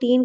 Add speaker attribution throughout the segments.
Speaker 1: 3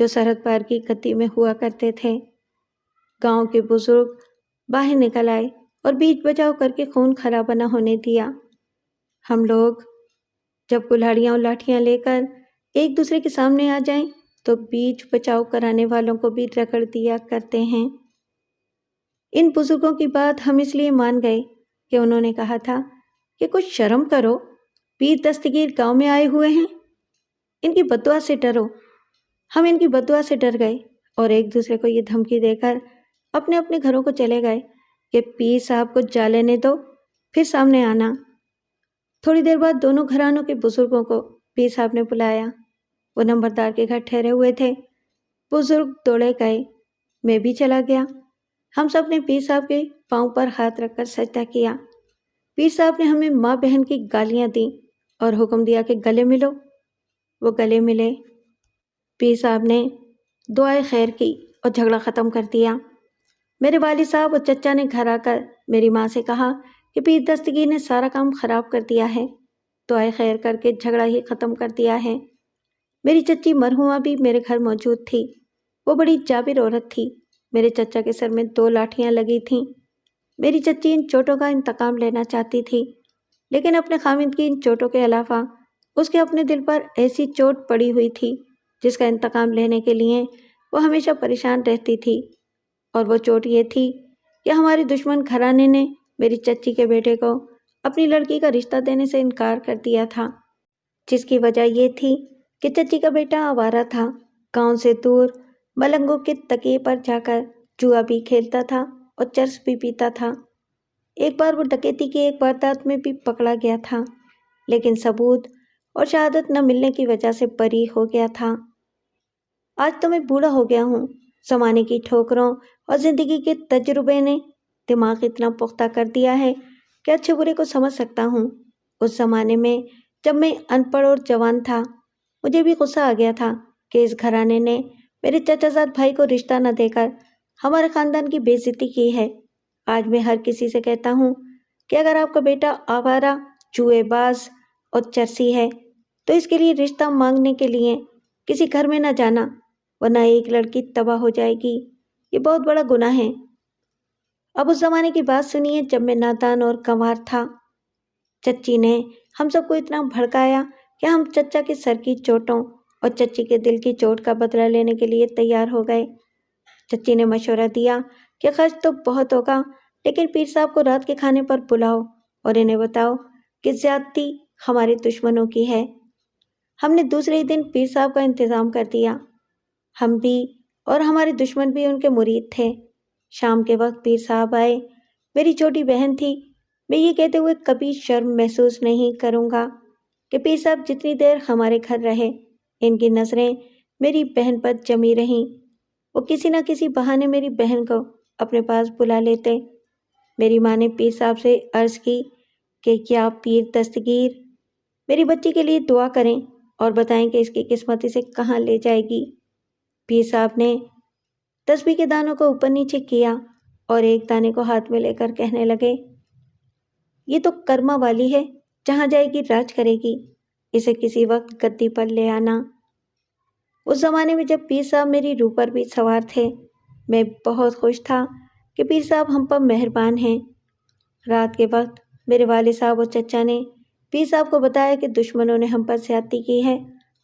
Speaker 1: جو سرحد پار کی گدی میں ہوا کرتے تھے۔ گاؤں کے بزرگ باہر نکل آئے اور بیچ بچاؤ کر کے خون خرابہ نہ ہونے دیا۔ ہم لوگ جب کلاڑیاں اور لاٹھیاں لے کر ایک دوسرے کے سامنے آ جائیں تو بیچ بچاؤ کرانے والوں کو بھی رگڑ دیا کرتے ہیں۔ ان بزرگوں کی بات ہم اس لیے مان گئے کہ انہوں نے کہا تھا کہ کچھ شرم کرو، پیر دستگیر گاؤں میں آئے ہوئے ہیں، ان کی بددعا سے ڈرو۔ ہم ان کی بددعا سے ڈر گئے اور ایک دوسرے کو یہ دھمکی دے کر اپنے اپنے گھروں کو چلے گئے کہ پیر صاحب کو جا لینے دو، پھر سامنے آنا۔ تھوڑی دیر بعد دونوں گھرانوں کے بزرگوں کو پیر صاحب نے بلایا۔ وہ نمبردار کے گھر ٹھہرے ہوئے تھے۔ بزرگ دوڑے گئے، میں بھی چلا گیا۔ ہم سب نے پیر صاحب کے پاؤں پر ہاتھ رکھ کر سجدہ کیا۔ پیر صاحب نے ہمیں ماں بہن کی گالیاں دیں اور حکم دیا کہ گلے ملو۔ وہ گلے ملے۔ پیر صاحب نے دعائے خیر کی اور جھگڑا ختم کر دیا۔ میرے والد صاحب اور چچا نے گھر آ کر میری ماں سے کہا کہ پیر دستگیر نے سارا کام خراب کر دیا ہے، دعائے خیر کر کے جھگڑا ہی ختم کر دیا ہے۔ میری چچی مرحومہ بھی میرے گھر موجود تھی۔ وہ بڑی جابر عورت تھی۔ میرے چچا کے سر میں 2 لاٹھیاں لگی تھیں۔ میری چچی ان چوٹوں کا انتقام لینا چاہتی تھی، لیکن اپنے خاوند کی ان چوٹوں کے علاوہ اس کے اپنے دل پر ایسی چوٹ پڑی ہوئی تھی جس کا انتقام لینے کے لیے وہ ہمیشہ پریشان رہتی تھی، اور وہ چوٹ یہ تھی کہ ہمارے دشمن گھرانے نے میری چچی کے بیٹے کو اپنی لڑکی کا رشتہ دینے سے انکار کر دیا تھا، جس کی وجہ یہ تھی کہ چچی کا بیٹا آوارہ تھا، گاؤں سے دور ملنگوں کے تکیے پر جا کر جوا بھی کھیلتا تھا اور چرس بھی پیتا تھا۔ ایک بار وہ ڈکیتی کی ایک واردات میں بھی پکڑا گیا تھا، لیکن ثبوت اور شہادت نہ ملنے کی وجہ سے بری ہو گیا تھا۔ آج تو میں بوڑھا ہو گیا ہوں۔ زمانے کی ٹھوکروں اور زندگی کے تجربے نے دماغ اتنا پختہ کر دیا ہے کہ اچھے برے کو سمجھ سکتا ہوں۔ اس زمانے میں جب میں ان پڑھ اور جوان تھا، مجھے بھی غصہ آ گیا تھا کہ اس گھرانے نے میرے چچا زاد بھائی کو رشتہ نہ دے کر ہمارے خاندان کی بے عزتی کی ہے۔ آج میں ہر کسی سے کہتا ہوں کہ اگر آپ کا بیٹا آوارہ، جوئے باز اور چرسی ہے تو اس کے لیے رشتہ مانگنے کے لیے کسی گھر میں نہ جانا، ورنہ ایک لڑکی تباہ ہو جائے گی۔ یہ بہت بڑا گناہ ہے۔ اب اس زمانے کی بات سنیے جب میں نادان اور گنوار تھا۔ چچی نے ہم سب کو اتنا بھڑکایا کہ ہم چچا کے سر کی چوٹوں اور چچی کے دل کی چوٹ کا بدلہ لینے کے لیے تیار ہو گئے۔ چچی نے مشورہ دیا کہ خرچ تو بہت ہوگا، لیکن پیر صاحب کو رات کے کھانے پر بلاؤ اور انہیں بتاؤ کہ زیادتی ہمارے دشمنوں کی ہے۔ ہم نے دوسرے ہی دن پیر صاحب کا انتظام کر دیا۔ ہم بھی اور ہمارے دشمن بھی ان کے مرید تھے۔ شام کے وقت پیر صاحب آئے۔ میری چھوٹی بہن تھی۔ میں یہ کہتے ہوئے کبھی شرم محسوس نہیں کروں گا کہ پیر صاحب جتنی دیر ہمارے گھر رہے، ان کی نظریں میری بہن پر جمی رہیں۔ وہ کسی نہ کسی بہانے میری بہن کو اپنے پاس بلا لیتے۔ میری ماں نے پیر صاحب سے عرض کی کہ کیا پیر دستگیر میری بچی کے لیے دعا کریں اور بتائیں کہ اس کی قسمت اسے کہاں لے جائے گی۔ پیر صاحب نے تسبیح کے دانوں کو اوپر نیچے کیا اور ایک دانے کو ہاتھ میں لے کر کہنے لگے، یہ تو کرما والی ہے، جہاں جائے گی راج کرے گی، اسے کسی وقت گدی پر لے آنا۔ اس زمانے میں جب پیر صاحب میری روح پر بھی سوار تھے، میں بہت خوش تھا کہ پیر صاحب ہم پر مہربان ہیں۔ رات کے وقت میرے والد صاحب اور چچا نے پیر صاحب کو بتایا کہ دشمنوں نے ہم پر زیادتی کی ہے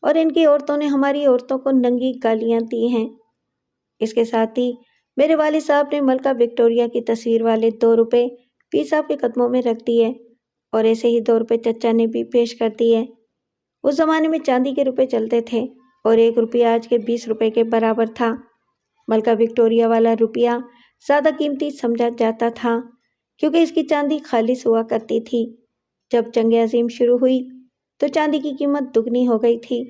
Speaker 1: اور ان کی عورتوں نے ہماری عورتوں کو ننگی گالیاں دی ہیں۔ اس کے ساتھ ہی میرے والد صاحب نے ملکہ وکٹوریہ کی تصویر والے 2 روپے پیر صاحب کے قدموں میں رکھ دیے، اور ایسے ہی 2 روپے چچا نے بھی پیش کر دیے۔ اس زمانے میں چاندی کے روپے چلتے تھے اور 1 روپیہ آج کے 20 روپے کے برابر تھا۔ ملکہ وکٹوریہ والا روپیہ زیادہ قیمتی سمجھا جاتا تھا کیونکہ اس کی چاندی خالص ہوا کرتی تھی۔ جب جنگ عظیم شروع ہوئی تو چاندی کی قیمت دگنی ہو گئی تھی۔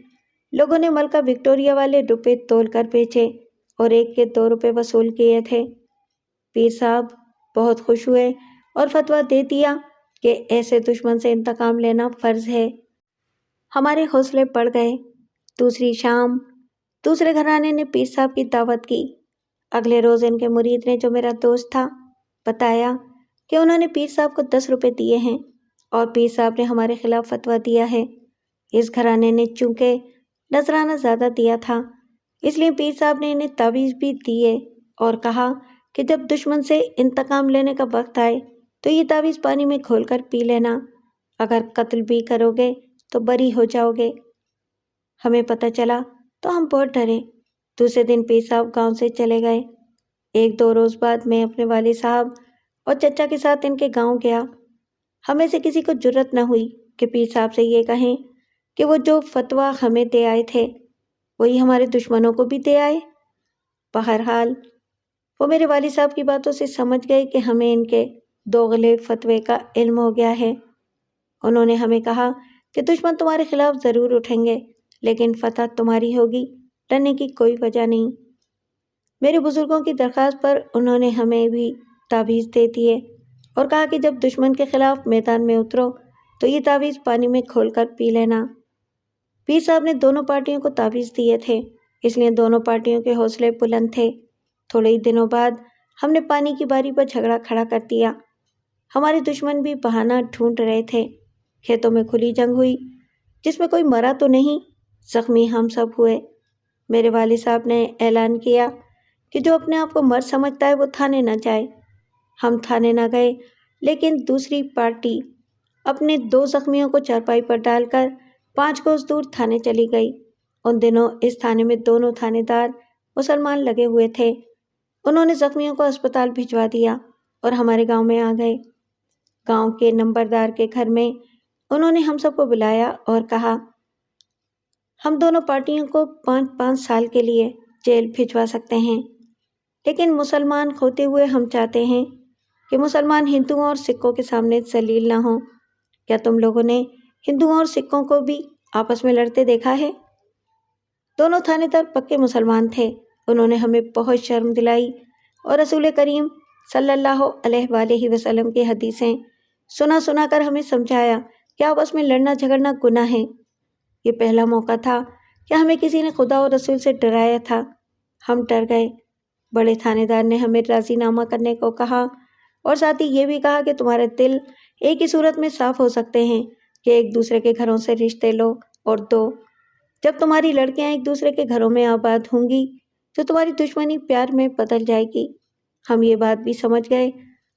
Speaker 1: لوگوں نے ملکہ وکٹوریہ والے روپے تول کر بیچے اور 1 کے 2 روپے وصول کیے تھے۔ پیر صاحب بہت خوش ہوئے اور فتویٰ دے دیا کہ ایسے دشمن سے انتقام لینا فرض ہے۔ ہمارے حوصلے بڑھ گئے۔ دوسری شام دوسرے گھرانے نے پیر صاحب کی دعوت کی۔ اگلے روز ان کے مرید نے، جو میرا دوست تھا، بتایا کہ انہوں نے پیر صاحب کو 10 روپے دیے ہیں اور پیر صاحب نے ہمارے خلاف فتویٰ دیا ہے۔ اس گھرانے نے چونکہ نذرانہ زیادہ دیا تھا، اس لیے پیر صاحب نے انہیں تعویذ بھی دیے اور کہا کہ جب دشمن سے انتقام لینے کا وقت آئے تو یہ تعویذ پانی میں کھول کر پی لینا، اگر قتل بھی کرو گے تو بری ہو جاؤ گے۔ ہمیں پتہ چلا تو ہم بہت ڈرے۔ دوسرے دن پیر صاحب گاؤں سے چلے گئے۔ 1-2 روز بعد میں اپنے والد صاحب اور چچا کے ساتھ ان کے گاؤں گیا۔ ہمیں سے کسی کو جرت نہ ہوئی کہ پیر صاحب سے یہ کہیں کہ وہ جو فتویٰ ہمیں دے آئے تھے وہی ہمارے دشمنوں کو بھی دے آئے۔ بہرحال وہ میرے والد صاحب کی باتوں سے سمجھ گئے کہ ہمیں ان کے دوغلے فتوے کا علم ہو گیا ہے۔ انہوں نے ہمیں کہا کہ دشمن تمہارے خلاف ضرور اٹھیں گے لیکن فتح تمہاری ہوگی، ڈرنے کی کوئی وجہ نہیں۔ میرے بزرگوں کی درخواست پر انہوں نے ہمیں بھی تعویذ دے دیے اور کہا کہ جب دشمن کے خلاف میدان میں اترو تو یہ تعویذ پانی میں کھول کر پی لینا۔ پیر صاحب نے دونوں پارٹیوں کو تعویذ دیے تھے، اس لیے دونوں پارٹیوں کے حوصلے بلند تھے۔ تھوڑے ہی دنوں بعد ہم نے پانی کی باری پر جھگڑا کھڑا کر دیا۔ ہمارے دشمن بھی بہانہ ڈھونڈ رہے تھے۔ کھیتوں میں کھلی جنگ ہوئی جس میں کوئی مرا تو نہیں، زخمی ہم سب ہوئے۔ میرے والد صاحب نے اعلان کیا کہ جو اپنے آپ کو مرد سمجھتا ہے وہ تھانے نہ جائے۔ ہم تھانے نہ گئے لیکن دوسری پارٹی اپنے 2 زخمیوں کو چارپائی پر ڈال کر 5 کوس دور تھانے چلی گئی۔ ان دنوں اس تھانے میں دونوں تھانے دار مسلمان لگے ہوئے تھے۔ انہوں نے زخمیوں کو اسپتال بھجوا دیا اور ہمارے گاؤں میں آ گئے۔ گاؤں کے نمبردار کے گھر میں انہوں نے ہم سب کو بلایا اور کہا ہم دونوں پارٹیوں کو 5-5 سال کے لیے جیل بھجوا سکتے ہیں، لیکن مسلمان ہوتے ہوئے ہم چاہتے ہیں کہ مسلمان ہندوؤں اور سکھوں کے سامنے ذلیل نہ ہوں۔ کیا تم لوگوں نے ہندوؤں اور سکھوں کو بھی آپس میں لڑتے دیکھا ہے؟ دونوں تھانے دار پکے مسلمان تھے۔ انہوں نے ہمیں بہت شرم دلائی اور رسول کریم صلی اللہ علیہ وآلہ وسلم کی حدیثیں سنا کر ہمیں سمجھایا کہ آپس میں لڑنا جھگڑنا گناہ ہے۔ یہ پہلا موقع تھا کہ ہمیں کسی نے خدا اور رسول سے ڈرایا تھا۔ ہم ڈر گئے۔ بڑے تھانے دار نے ہمیں راضی نامہ کرنے کو کہا اور ساتھ ہی یہ بھی کہا کہ تمہارے دل ایک ہی صورت میں صاف ہو سکتے ہیں کہ ایک دوسرے کے گھروں سے رشتے لو اور دو۔ جب تمہاری لڑکیاں ایک دوسرے کے گھروں میں آباد ہوں گی تو تمہاری دشمنی پیار میں بدل جائے گی۔ ہم یہ بات بھی سمجھ گئے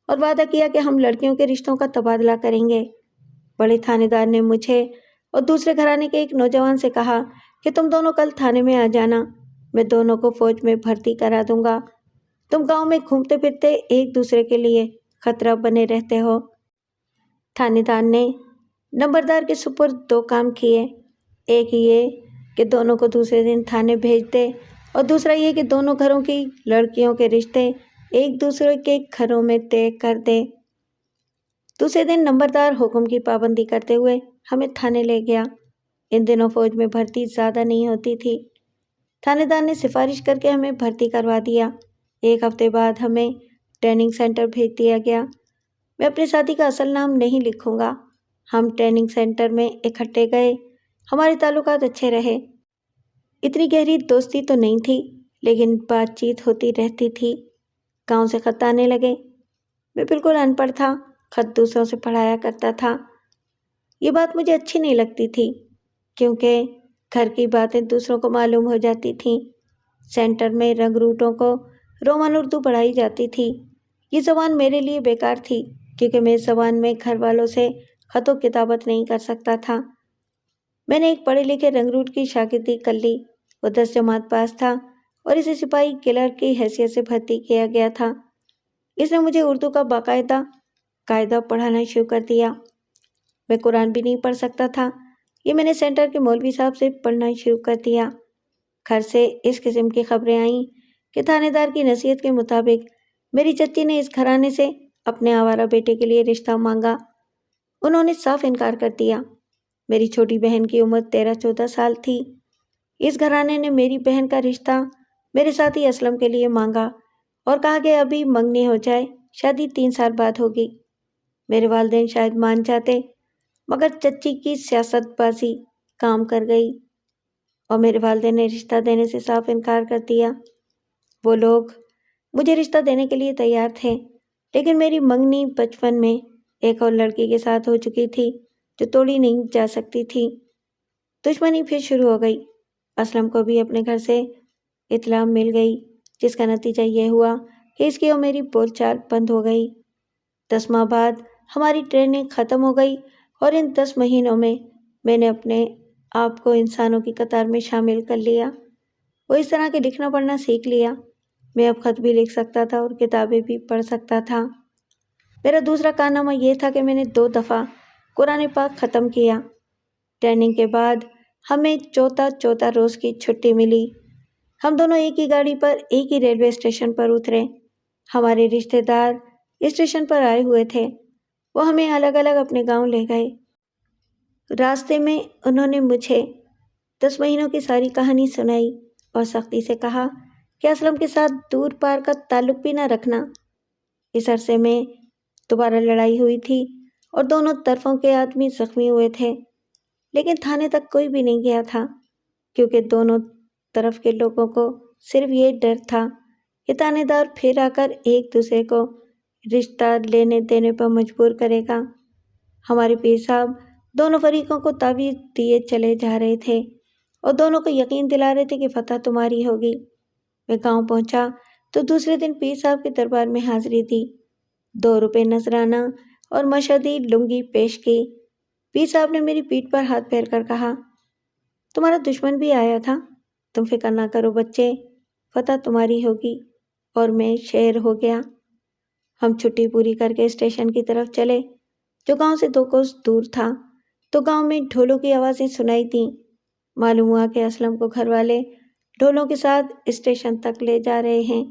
Speaker 1: اور وعدہ کیا کہ ہم لڑکیوں کے رشتوں کا تبادلہ کریں گے۔ بڑے تھانے دار نے مجھے اور دوسرے گھرانے کے ایک نوجوان سے کہا کہ تم دونوں کل تھانے میں آ جانا، میں دونوں کو فوج میں بھرتی کرا دوں گا۔ تم گاؤں میں گھومتے پھرتے ایک دوسرے کے لیے خطرہ بنے رہتے ہو۔ تھانے دار نے نمبردار کے سپرد 2 کام کیے، ایک یہ کہ دونوں کو دوسرے دن تھانے بھیج دے اور دوسرا یہ کہ دونوں گھروں کی لڑکیوں کے رشتے ایک دوسرے کے گھروں میں طے کر دے۔ دوسرے دن نمبردار حکم کی پابندی کرتے ہوئے ہمیں تھانے لے گیا۔ ان دنوں فوج میں بھرتی زیادہ نہیں ہوتی تھی۔ تھانے دار نے سفارش کر کے ہمیں بھرتی کروا دیا۔ 1 ہفتے بعد ہمیں ٹریننگ سینٹر بھیج دیا گیا۔ میں اپنے ساتھی کا اصل نام نہیں لکھوں گا۔ ہم ٹریننگ سینٹر میں اکٹھے گئے۔ ہمارے تعلقات اچھے رہے۔ اتنی گہری دوستی تو نہیں تھی لیکن بات چیت ہوتی رہتی تھی۔ گاؤں سے خط آنے لگے۔ میں بالکل ان پڑھ تھا، خط دوسروں سے پڑھایا کرتا تھا۔ یہ بات مجھے اچھی نہیں لگتی تھی کیونکہ گھر کی باتیں دوسروں کو معلوم ہو جاتی تھیں۔ سینٹر میں رنگ روٹوں کو رومن اردو پڑھائی جاتی تھی۔ یہ زبان میرے لیے بیکار تھی کیونکہ میں اس زبان میں گھر والوں سے خط و کتابت نہیں کر سکتا تھا۔ میں نے ایک پڑھے لکھے رنگ روٹ کی شاگردی کر لی۔ وہ 10 جماعت پاس تھا اور اسے سپاہی کلرک کی حیثیت سے بھرتی کیا گیا تھا۔ اس نے مجھے اردو کا باقاعدہ قاعدہ پڑھانا شروع کر دیا۔ میں قرآن بھی نہیں پڑھ سکتا تھا۔ یہ میں نے سینٹر کے مولوی صاحب سے پڑھنا شروع کر دیا۔ گھر سے اس قسم کی خبریں آئیں کہ تھانے دار کی نصیحت کے مطابق میری چچی نے اس گھرانے سے اپنے آوارہ بیٹے کے لیے رشتہ مانگا۔ انہوں نے صاف انکار کر دیا۔ میری چھوٹی بہن کی عمر 13-14 سال تھی۔ اس گھرانے نے میری بہن کا رشتہ میرے ساتھی اسلم کے لیے مانگا اور کہا کہ ابھی منگنی ہو جائے، شادی 3 سال بعد ہوگی۔ میرے والدین شاید مان جاتے مگر چچی کی سیاست بازی کام کر گئی اور میرے والدین نے رشتہ دینے سے صاف انکار کر دیا۔ وہ لوگ مجھے رشتہ دینے کے لیے تیار تھے لیکن میری منگنی بچپن میں ایک اور لڑکی کے ساتھ ہو چکی تھی جو توڑی نہیں جا سکتی تھی۔ دشمنی پھر شروع ہو گئی۔ اسلم کو بھی اپنے گھر سے اطلاع مل گئی، جس کا نتیجہ یہ ہوا کہ اس کی اور میری بول چال بند ہو گئی۔ 10 ماہ بعد ہماری ٹریننگ ختم ہو گئی اور ان 10 مہینوں میں میں نے اپنے آپ کو انسانوں کی قطار میں شامل کر لیا۔ وہ اس طرح کے لکھنا پڑھنا سیکھ لیا۔ میں اب خط بھی لکھ سکتا تھا اور کتابیں بھی پڑھ سکتا تھا۔ میرا دوسرا کارنامہ یہ تھا کہ میں نے 2 دفعہ قرآن پاک ختم کیا۔ ٹریننگ کے بعد ہمیں چوتھا روز کی چھٹی ملی۔ ہم دونوں ایک ہی گاڑی پر ایک ہی ریلوے اسٹیشن پر اترے۔ ہمارے رشتہ دار اسٹیشن پر آئے ہوئے تھے۔ وہ ہمیں الگ الگ اپنے گاؤں لے گئے۔ راستے میں انہوں نے مجھے 10 مہینوں کی ساری کہانی سنائی اور سختی سے کہا کہ اسلم کے ساتھ دور پار کا تعلق بھی نہ رکھنا۔ اس عرصے میں دوبارہ لڑائی ہوئی تھی اور دونوں طرفوں کے آدمی زخمی ہوئے تھے، لیکن تھانے تک کوئی بھی نہیں گیا تھا، کیونکہ دونوں طرف کے لوگوں کو صرف یہ ڈر تھا کہ تانے دار پھر آ کر ایک دوسرے کو رشتہ لینے دینے پر مجبور کرے گا۔ ہمارے پیر صاحب دونوں فریقوں کو تعویذ دیے چلے جا رہے تھے اور دونوں کو یقین دلا رہے تھے کہ فتح تمہاری ہوگی۔ میں گاؤں پہنچا تو دوسرے دن پیر صاحب کے دربار میں حاضری دی، 2 روپے نذرانہ اور مشہدی لنگی پیش کی۔ پیر صاحب نے میری پیٹھ پر ہاتھ پھیر کر کہا، تمہارا دشمن بھی آیا تھا، تم فکر نہ کرو بچے، فتح تمہاری ہوگی۔ اور میں شعر ہو گیا۔ ہم چھٹی پوری کر کے اسٹیشن کی طرف چلے، جو گاؤں سے 2 کوس دور تھا، تو گاؤں میں ڈھولوں کی آوازیں سنائی دیں۔ معلوم ہوا کہ اسلم کو گھر والے ڈھولوں کے ساتھ اسٹیشن تک لے جا رہے ہیں۔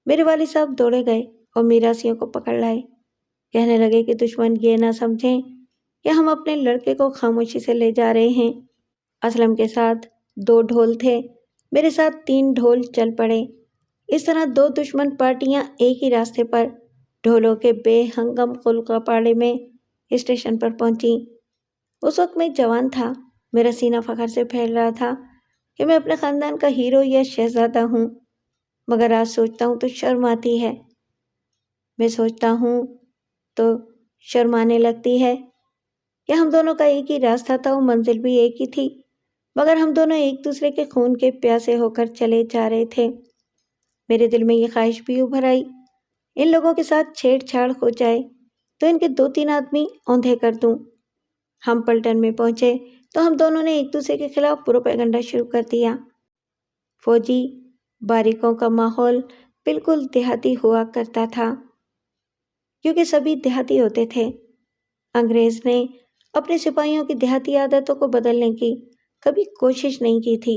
Speaker 1: میرے والد صاحب دوڑے گئے اور میراثیوں کو پکڑ لائے۔ کہنے لگے کہ دشمن یہ نہ سمجھیں کہ ہم اپنے لڑکے کو خاموشی سے لے جا رہے ہیں۔ اسلم کے ساتھ 2 ڈھول تھے، میرے ساتھ 3 ڈھول چل پڑے۔ اس طرح 2 دشمن پارٹیاں ایک ہی راستے پر ڈھولوں کے بے ہنگم غلغلہ پاڑے میں اسٹیشن پر پہنچی۔ اس وقت میں جوان تھا، میرا سینہ فخر سے پھیل رہا تھا کہ میں اپنے خاندان کا ہیرو یا شہزادہ ہوں، مگر آج سوچتا ہوں تو شرم آتی ہے۔ میں سوچتا ہوں تو شرم آنے لگتی ہے کہ ہم دونوں کا ایک ہی راستہ تھا اور منزل بھی ایک ہی تھی، مگر ہم دونوں ایک دوسرے کے خون کے پیاسے ہو کر چلے جا رہے تھے۔ میرے دل میں یہ خواہش بھی ابھر آئی، ان لوگوں کے ساتھ چھیڑ چھاڑ ہو جائے تو ان کے 2-3 آدمی اوندھے کر دوں۔ ہم پلٹن میں پہنچے تو ہم دونوں نے ایک دوسرے کے خلاف پروپیگنڈا شروع کر دیا۔ فوجی باریکوں کا ماحول بالکل دیہاتی ہوا کرتا تھا، کیونکہ سبھی دیہاتی ہوتے تھے۔ انگریز نے اپنے سپاہیوں کی دیہاتی عادتوں کو بدلنے کی کبھی کوشش نہیں کی تھی۔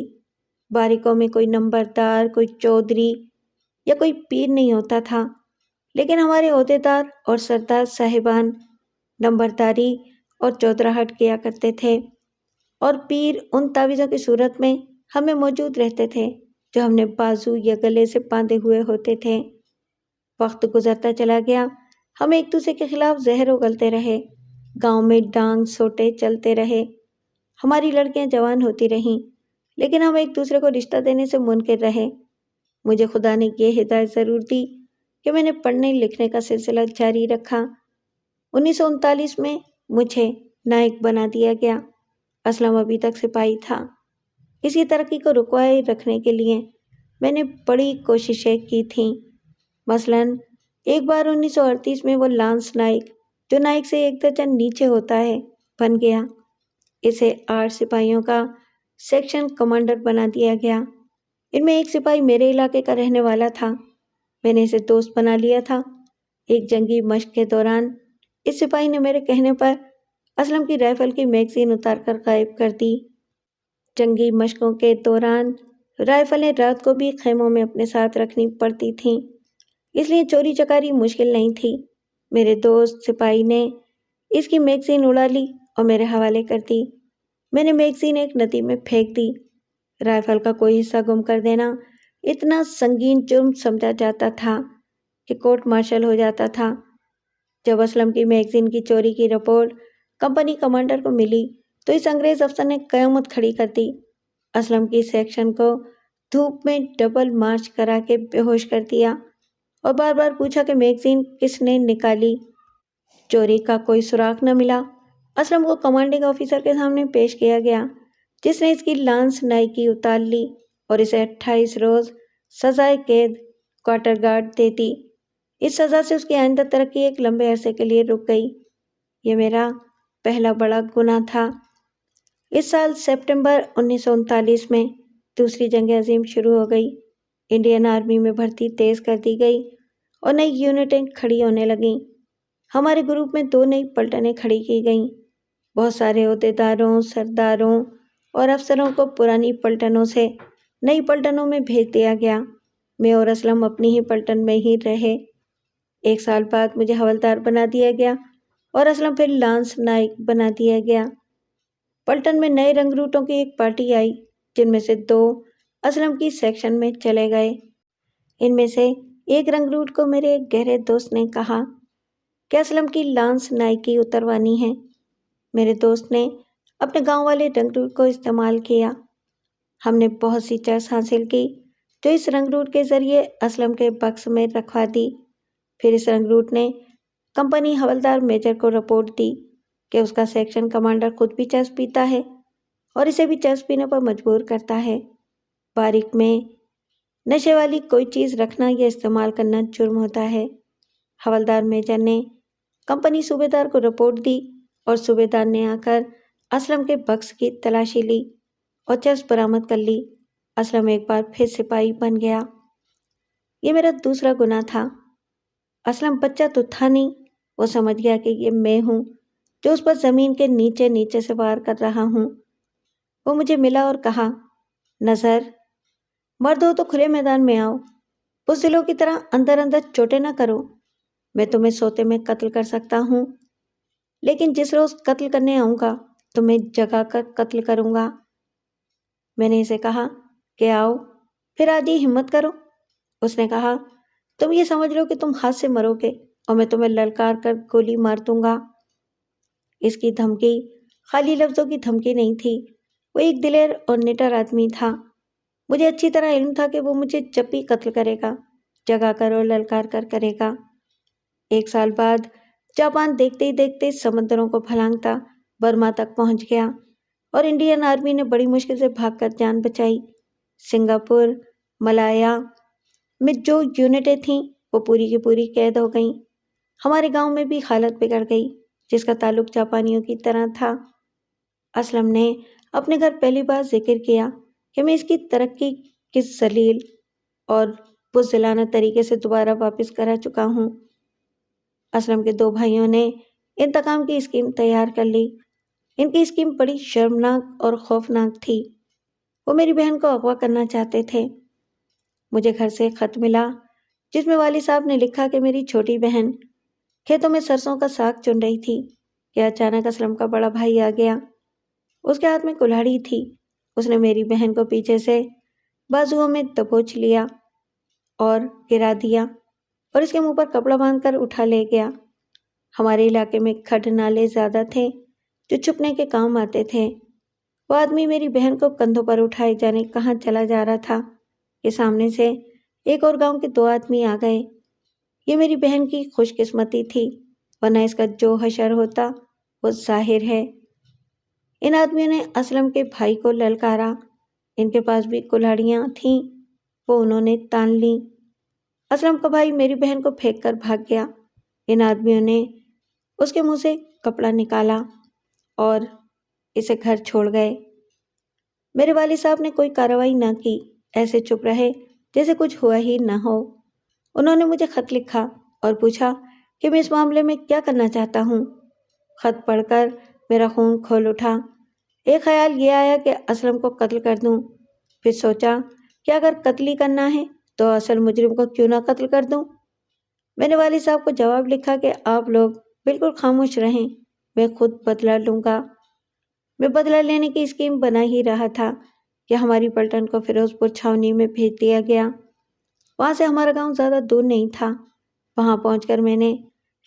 Speaker 1: باریکوں میں کوئی نمبردار، کوئی چودھری یا کوئی پیر نہیں ہوتا تھا، لیکن ہمارے عہدیدار اور سردار صاحبان نمبرداری اور چودراہٹ کیا کرتے تھے، اور پیر ان تعویذوں کی صورت میں ہمیں موجود رہتے تھے جو ہم نے بازو یا گلے سے باندھے ہوئے ہوتے تھے۔ وقت گزرتا چلا گیا، ہم ایک دوسرے کے خلاف زہر اگلتے رہے، گاؤں میں ڈانگ سوٹے چلتے رہے، ہماری لڑکیاں جوان ہوتی رہیں، لیکن ہم ایک دوسرے کو رشتہ دینے سے منکر رہے۔ مجھے خدا نے یہ ہدایت ضرور دی کہ میں نے پڑھنے لکھنے کا سلسلہ جاری رکھا۔ 1939 میں مجھے نائک بنا دیا گیا۔ اسلم ابھی تک سپاہی تھا۔ اس کی ترقی کو رکوائے رکھنے کے لیے میں نے بڑی کوششیں کی تھیں۔ مثلاً ایک بار 1938 میں وہ لانس نائک، جو نائک سے 1 درجن نیچے ہوتا ہے، بن گیا۔ اسے 8 سپاہیوں کا سیکشن کمانڈر بنا دیا گیا۔ ان میں ایک سپاہی میرے علاقے کا رہنے والا تھا۔ میں نے اسے دوست بنا لیا تھا۔ ایک جنگی مشق کے دوران اس سپاہی نے میرے کہنے پر اسلم کی رائفل کی میگزین اتار کر غائب کر دی۔ جنگی مشقوں کے دوران رائفلیں رات کو بھی خیموں میں اپنے ساتھ رکھنی پڑتی تھیں، اس لیے چوری چکاری مشکل نہیں تھی۔ میرے دوست سپاہی نے اس کی میگزین اڑا لی اور میرے حوالے کر دی۔ میں نے میگزین ایک ندی میں پھینک دی۔ رائفل کا کوئی حصہ گم کر دینا اتنا سنگین جرم سمجھا جاتا تھا کہ کورٹ مارشل ہو جاتا تھا۔ جب اسلم کی میگزین کی چوری کی رپورٹ کمپنی کمانڈر کو ملی تو اس انگریز افسر نے قیامت کھڑی کر دی۔ اسلم کی سیکشن کو دھوپ میں ڈبل مارچ کرا کے بے ہوش کر دیا اور بار بار پوچھا کہ میگزین کس نے نکالی۔ چوری کا کوئی سراغ نہ ملا۔ اسلم کو کمانڈنگ آفیسر کے سامنے پیش کیا گیا، جس نے اس کی لانس نائکی اتار لی اور اسے 28 روز سزائے قید کوارٹر گارڈ دیتی۔ اس سزا سے اس کی آئندہ ترقی ایک لمبے عرصے کے لیے رک گئی۔ یہ میرا پہلا بڑا گناہ تھا۔ اس سال سپٹمبر 1939 میں دوسری جنگ عظیم شروع ہو گئی۔ انڈین آرمی میں بھرتی تیز کر دی گئی اور نئی یونٹیں کھڑی ہونے لگیں۔ ہمارے گروپ میں 2 نئی پلٹنیں کھڑی کی گئیں۔ بہت سارے عہدیداروں، سرداروں اور افسروں کو پرانی پلٹنوں سے نئی پلٹنوں میں بھیج دیا گیا۔ میں اور اسلم اپنی ہی پلٹن میں ہی رہے۔ 1 سال بعد مجھے حوالدار بنا دیا گیا اور اسلم پھر لانس نائک بنا دیا گیا۔ پلٹن میں نئے رنگروٹوں کی ایک پارٹی آئی، جن میں سے 2 اسلم کی سیکشن میں چلے گئے۔ ان میں سے ایک رنگروٹ کو میرے ایک گہرے دوست نے کہا کہ اسلم کی لانس نائکی اتروانی ہے۔ میرے دوست نے اپنے گاؤں والے رنگروٹ کو استعمال کیا۔ ہم نے بہت سی چرس حاصل کی جو اس رنگروٹ کے ذریعے اسلم کے بکس میں رکھوا دی۔ پھر اس رنگروٹ نے کمپنی حوالدار میجر کو رپورٹ دی کہ اس کا سیکشن کمانڈر خود بھی چرس پیتا ہے اور اسے بھی چرس پینے پر مجبور کرتا ہے۔ باریک میں نشے والی کوئی چیز رکھنا یا استعمال کرنا جرم ہوتا ہے۔ حوالدار میجر نے کمپنی صوبے دار کو رپورٹ دی اور صوبے دار نے آ کر اسلم کے بکس کی تلاشی لی اور چرس برآمد کر لی۔ اسلم ایک بار پھر سپاہی بن گیا۔ یہ میرا دوسرا گناہ تھا۔ اسلم بچہ تو تھا نہیں، وہ سمجھ گیا کہ یہ میں ہوں جو اس پر زمین کے نیچے نیچے سے وار کر رہا ہوں۔ وہ مجھے ملا اور کہا، نظر، مرد ہو تو کھلے میدان میں آؤ، بزدلوں کی طرح اندر اندر چوٹیں نہ کرو۔ میں تمہیں سوتے میں قتل کر سکتا ہوں، لیکن جس روز قتل کرنے آؤں گا تمہیں جگا کر قتل کروں گا۔ میں نے اسے کہا کہ آؤ، پھر آدھی ہمت کرو۔ اس نے کہا، تم یہ سمجھ لو کہ تم ہاتھ سے مرو گے اور میں تمہیں للکار کر گولی مار دوں گا۔ اس کی دھمکی خالی لفظوں کی دھمکی نہیں تھی، وہ ایک دلیر اور نڈر آدمی تھا۔ مجھے اچھی طرح علم تھا کہ وہ مجھے جب بھی قتل کرے گا جگا کر اور للکار کر کرے گا۔ 1 سال بعد جاپان دیکھتے ہی دیکھتے سمندروں کو پھلانگتا برما تک پہنچ گیا اور انڈین آرمی نے بڑی مشکل سے بھاگ کر جان بچائی۔ سنگاپور، ملایا میں جو یونٹیں تھیں وہ پوری کی پوری قید ہو گئیں۔ ہمارے گاؤں میں بھی حالت بگڑ گئی جس کا تعلق جاپانیوں کی طرح تھا۔ اسلم نے اپنے گھر پہلی بار ذکر کیا کہ میں اس کی ترقی کس ذلیل اور بزدلانہ طریقے سے دوبارہ واپس کرا چکا ہوں۔ اسلم کے 2 بھائیوں نے انتقام کی اسکیم تیار کر لی۔ ان کی اسکیم بڑی شرمناک اور خوفناک تھی۔ وہ میری بہن کو اغوا کرنا چاہتے تھے۔ مجھے گھر سے ایک خط ملا جس میں والد صاحب نے لکھا کہ میری چھوٹی بہن کھیتوں میں سرسوں کا ساگ چن رہی تھی کہ اچانک اسلم کا بڑا بھائی آ گیا۔ اس کے ہاتھ میں کلہاڑی تھی۔ اس نے میری بہن کو پیچھے سے بازوؤں میں دبوچ لیا اور گرا دیا اور اس کے منہ پر کپڑا باندھ کر اٹھا لے گیا۔ ہمارے علاقے میں کھڈ نالے زیادہ تھے جو چھپنے کے کام آتے تھے۔ وہ آدمی میری بہن کو کندھوں پر اٹھائے جانے کہاں چلا جا رہا تھا کہ سامنے سے ایک اور گاؤں کے 2 آدمی آ گئے۔ یہ میری بہن کی خوش قسمتی تھی، ورنہ اس کا جو حشر ہوتا وہ ظاہر ہے۔ ان آدمیوں نے اسلم کے بھائی کو للکارا۔ ان کے پاس بھی کلہاڑیاں تھیں، وہ انہوں نے تان لیں۔ اسلم کا بھائی میری بہن کو پھینک کر بھاگ گیا۔ ان آدمیوں نے اس کے منہ سے کپڑا نکالا اور اسے گھر چھوڑ گئے۔ میرے والد صاحب نے کوئی کارروائی نہ کی، ایسے چپ رہے جیسے کچھ ہوا ہی نہ ہو۔ انہوں نے مجھے خط لکھا اور پوچھا کہ میں اس معاملے میں کیا کرنا چاہتا ہوں۔ خط پڑھ کر میرا خون کھول اٹھا۔ ایک خیال یہ آیا کہ اسلم کو قتل کر دوں، پھر سوچا کہ اگر قتل ہی کرنا ہے تو اصل مجرم کو کیوں نہ قتل کر دوں۔ میں نے والد صاحب کو جواب لکھا کہ آپ لوگ بالکل خاموش رہیں، میں خود بدلہ لوں گا۔ میں بدلہ لینے کی اسکیم بنا ہی رہا تھا کہ ہماری پلٹن کو فیروز پور چھاونی میں بھیج دیا گیا۔ وہاں سے ہمارا گاؤں زیادہ دور نہیں تھا۔ وہاں پہنچ کر میں نے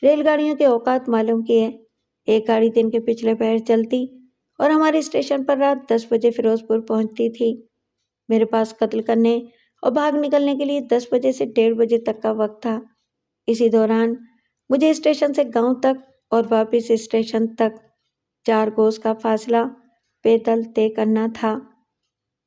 Speaker 1: ریل گاڑیوں کے اوقات معلوم کیے۔ ایک گاڑی دن کے پچھلے پہر چلتی اور ہمارے اسٹیشن پر رات 10 بجے فیروز پور پہنچتی تھی۔ میرے پاس قتل کرنے اور بھاگ نکلنے کے لیے 10 بجے سے 1:30 بجے تک کا وقت تھا۔ اسی دوران مجھے اسٹیشن سے گاؤں تک اور واپس اسٹیشن تک 4 کوس کا فاصلہ پیدل طے کرنا تھا۔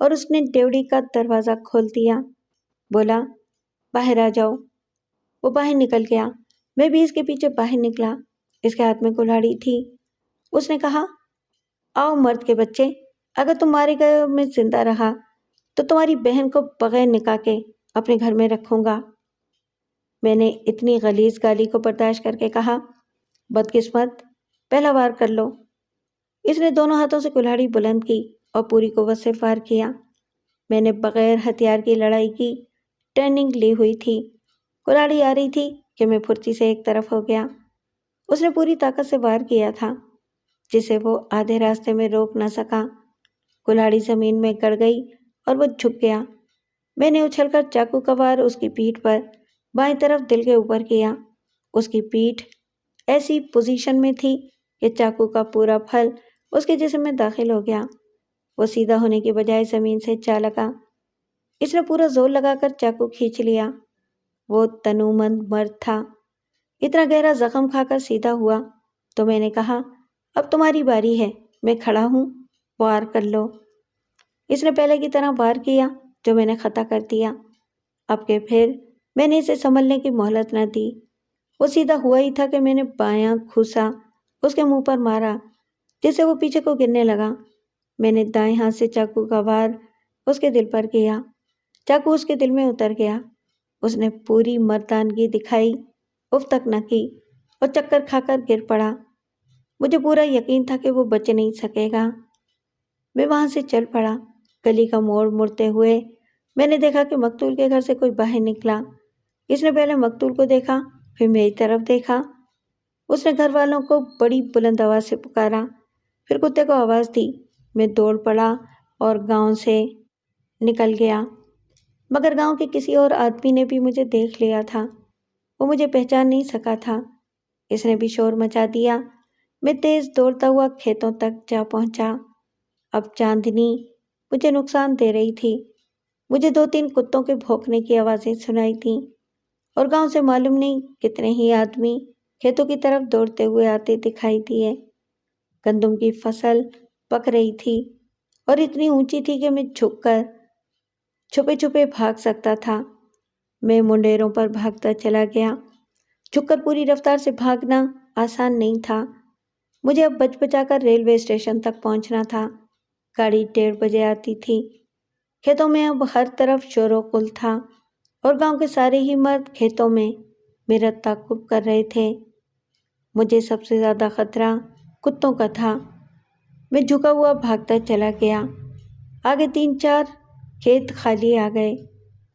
Speaker 1: اور اس نے ڈیوڑی کا دروازہ کھول دیا۔ بولا، باہر آ جاؤ۔ وہ باہر نکل گیا۔ میں بھی اس کے پیچھے باہر نکلا۔ اس کے ہاتھ میں کلہاڑی تھی۔ اس نے کہا، آؤ مرد کے بچے، اگر تم مارے گئے میں زندہ رہا تو تمہاری بہن کو بغیر نکاح کے اپنے گھر میں رکھوں گا۔ میں نے اتنی غلیظ گالی کو برداشت کر کے کہا، بدقسمت، پہلا وار کر لو۔ اس نے دونوں ہاتھوں سے کلہاڑی بلند کی اور پوری قوت سے وار کیا۔ میں نے بغیر ہتھیار کی لڑائی کی ٹریننگ لی ہوئی تھی۔ کلہاڑی آ رہی تھی کہ میں پھرتی سے ایک طرف ہو گیا۔ اس نے پوری طاقت سے وار کیا تھا، جسے وہ آدھے راستے میں روک نہ سکا۔ کلہاڑی زمین میں گڑ گئی اور وہ جھک گیا۔ میں نے اچھل کر چاقو کا وار اس کی پیٹھ پر بائیں طرف دل کے اوپر کیا۔ اس کی پیٹھ ایسی پوزیشن میں تھی کہ چاقو کا پورا پھل اس کے جسم میں داخل ہو گیا۔ وہ سیدھا ہونے کی بجائے زمین سے جا لگا۔ اس نے پورا زور لگا کر چاقو کھینچ لیا۔ وہ تنومند مرد تھا۔ اتنا گہرا زخم کھا کر سیدھا ہوا تو میں نے کہا، اب تمہاری باری ہے، میں کھڑا ہوں، وار کر لو۔ اس نے پہلے کی طرح وار کیا جو میں نے خطا کر دیا۔ اب کہ پھر میں نے اسے سنبھلنے کی مہلت نہ دی۔ وہ سیدھا ہوا ہی تھا کہ میں نے بایاں گھوسا اس کے منہ پر مارا، جس سے وہ پیچھے کو گرنے لگا۔ میں نے دائیں ہاتھ سے چاقو کا وار اس کے دل پر کیا۔ چاقو اس کے دل میں اتر گیا۔ اس نے پوری مردانگی دکھائی، اف تک نہ کی اور چکر کھا کر گر پڑا۔ مجھے پورا یقین تھا کہ وہ بچ نہیں سکے گا۔ میں وہاں سے چل پڑا۔ گلی کا موڑ مڑتے ہوئے میں نے دیکھا کہ مقتول کے گھر سے کوئی باہر نکلا۔ اس نے پہلے مقتول کو دیکھا، پھر میری طرف دیکھا۔ اس نے گھر والوں کو بڑی بلند آواز سے پکارا، پھر کتے کو آواز دی۔ میں دوڑ پڑا اور گاؤں سے نکل گیا، مگر گاؤں کے کسی اور آدمی نے بھی مجھے دیکھ لیا تھا۔ وہ مجھے پہچان نہیں سکا تھا۔ اس نے بھی شور مچا دیا۔ میں تیز دوڑتا ہوا کھیتوں تک جا پہنچا۔ اب چاندنی مجھے نقصان دے رہی تھی۔ مجھے 2-3 کتوں کے بھونکنے کی آوازیں سنائی تھیں اور گاؤں سے معلوم نہیں کتنے ہی آدمی کھیتوں کی طرف دوڑتے ہوئے آتے دکھائی دیے۔ گندم کی فصل پک رہی تھی اور اتنی اونچی تھی کہ میں جھک کر چھپے چھپے بھاگ سکتا تھا۔ میں منڈیروں پر بھاگتا چلا گیا۔ جھک کر پوری رفتار سے بھاگنا آسان نہیں تھا۔ مجھے اب بچ بچا کر ریلوے اسٹیشن تک پہنچنا تھا۔ گاڑی 1:30 بجے آتی تھی۔ کھیتوں میں اب ہر طرف شور و غل تھا اور گاؤں کے سارے ہی مرد کھیتوں میں میرا تعاقب کر رہے تھے۔ مجھے سب سے زیادہ خطرہ کتوں کا تھا۔ میں جھکا ہوا بھاگتا چلا گیا۔ آگے 3-4 کھیت خالی آ گئے۔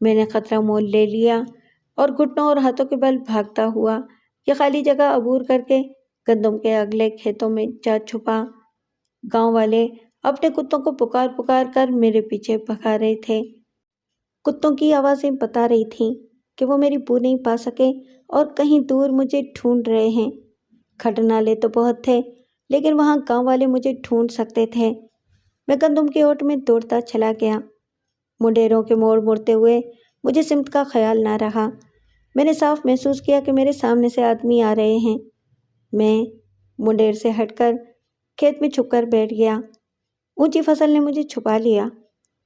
Speaker 1: میں نے خطرہ مول لے لیا اور گھٹنوں اور ہاتھوں کے بل بھاگتا ہوا یہ خالی جگہ عبور کر کے گندم کے اگلے کھیتوں میں جا چھپا۔ گاؤں والے اپنے کتوں کو پکار پکار کر میرے پیچھے بھگا رہے تھے۔ کتوں کی آوازیں بتا رہی تھیں کہ وہ میری بو نہیں پا سکے اور کہیں دور مجھے ڈھونڈ رہے ہیں۔ کھڈ نالے تو بہت تھے، لیکن وہاں گاؤں والے مجھے ڈھونڈ سکتے تھے۔ میں گندم کی اوٹ میں دوڑتا چلا گیا۔ منڈیروں کے موڑ مڑتے ہوئے مجھے سمت کا خیال نہ رہا۔ میں نے صاف محسوس کیا کہ میرے سامنے سے آدمی آ رہے ہیں۔ میں منڈیر سے ہٹ کر کھیت میں چھپ کر بیٹھ گیا۔ اونچی فصل نے مجھے چھپا لیا۔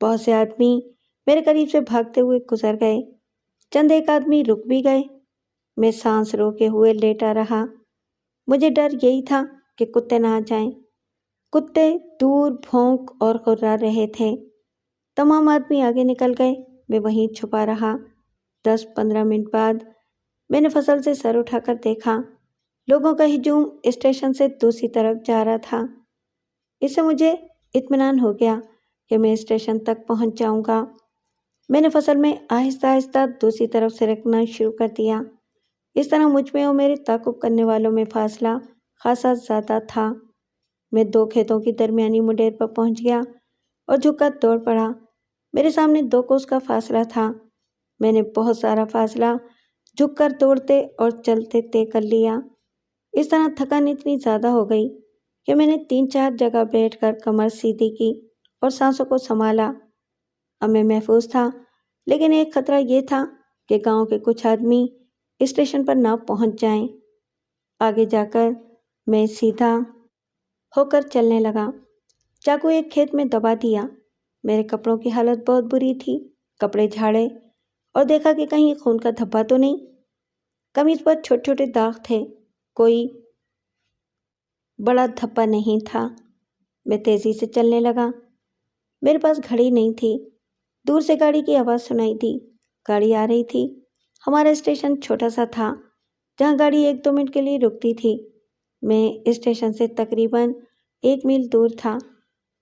Speaker 1: بہت سے آدمی میرے قریب سے بھاگتے ہوئے گزر گئے۔ چند ایک آدمی رک بھی گئے۔ میں سانس روکے ہوئے لیٹا رہا۔ مجھے ڈر یہی تھا کہ کتے نہ آ جائیں۔ کتے دور بھونک اور غرا رہے تھے۔ تمام آدمی آگے نکل گئے۔ میں وہیں چھپا رہا۔ 10-15 منٹ بعد میں نے فصل سے سر اٹھا کر دیکھا۔ لوگوں کا ہجوم اسٹیشن سے دوسری طرف جا رہا تھا۔ اس سے مجھے اطمینان ہو گیا کہ میں اسٹیشن تک پہنچ جاؤں گا۔ میں نے فصل میں آہستہ آہستہ دوسری طرف سرکنا شروع کر دیا۔ اس طرح مجھ میں اور میرے تعاقب کرنے والوں میں فاصلہ خاصا زیادہ تھا۔ میں 2 کھیتوں کی درمیانی منڈیر پر پہنچ گیا اور جھک کر دوڑ پڑا۔ میرے سامنے 2 کوس کا فاصلہ تھا۔ میں نے بہت سارا فاصلہ جھک کر دوڑتے اور چلتے طے کر لیا۔ اس طرح تھکن اتنی زیادہ ہو گئی کہ میں نے 3-4 جگہ بیٹھ کر کمر سیدھی کی اور سانسوں کو سنبھالا۔ اب میں محفوظ تھا، لیکن ایک خطرہ یہ تھا کہ گاؤں کے کچھ آدمی اسٹیشن پر نہ پہنچ جائیں۔ آگے جا کر میں سیدھا ہو کر چلنے لگا۔ چاقو ایک کھیت میں دبا دیا۔ میرے کپڑوں کی حالت بہت بری تھی۔ کپڑے جھاڑے اور دیکھا کہ کہیں خون کا دھبا تو نہیں۔ قمیض پر چھوٹے چھوٹے داغ تھے، کوئی بڑا دھبا نہیں تھا۔ میں تیزی سے چلنے لگا۔ میرے پاس گھڑی نہیں تھی۔ دور سے گاڑی کی آواز سنائی دی۔ گاڑی آ رہی تھی۔ ہمارا اسٹیشن چھوٹا سا تھا جہاں گاڑی 1-2 منٹ کے لیے رکتی تھی۔ میں اسٹیشن سے تقریباً 1 میل دور تھا۔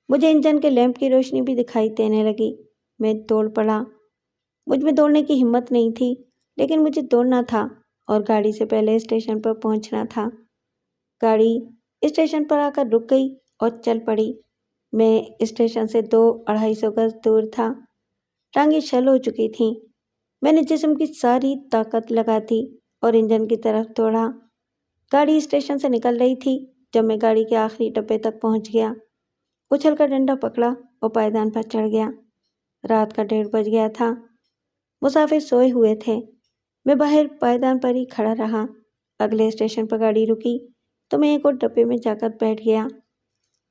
Speaker 1: مجھے انجن کے لیمپ کی روشنی بھی دکھائی دینے لگی۔ میں دوڑ پڑا۔ مجھ میں دوڑنے کی ہمت نہیں تھی، لیکن مجھے دوڑنا تھا اور گاڑی سے پہلے اسٹیشن پر پہنچنا تھا۔ گاڑی اسٹیشن پر آ کر رک گئی اور چل پڑی۔ میں اسٹیشن سے 200-250 گز دور تھا۔ ٹانگیں شل ہو چکی تھیں۔ میں نے جسم کی ساری طاقت لگا دی اور انجن کی طرف دوڑا۔ گاڑی اسٹیشن سے نکل رہی تھی جب میں گاڑی کے آخری ڈبے تک پہنچ گیا۔ اچھل کر ڈنڈا پکڑا اور پائیدان پر چڑھ گیا۔ رات کا 1:30 بج گیا تھا۔ مسافر سوئے ہوئے تھے۔ میں باہر پائیدان پر ہی کھڑا رہا۔ اگلے اسٹیشن پر گاڑی رکی تو میں ایک اور ڈبے میں جا کر بیٹھ گیا۔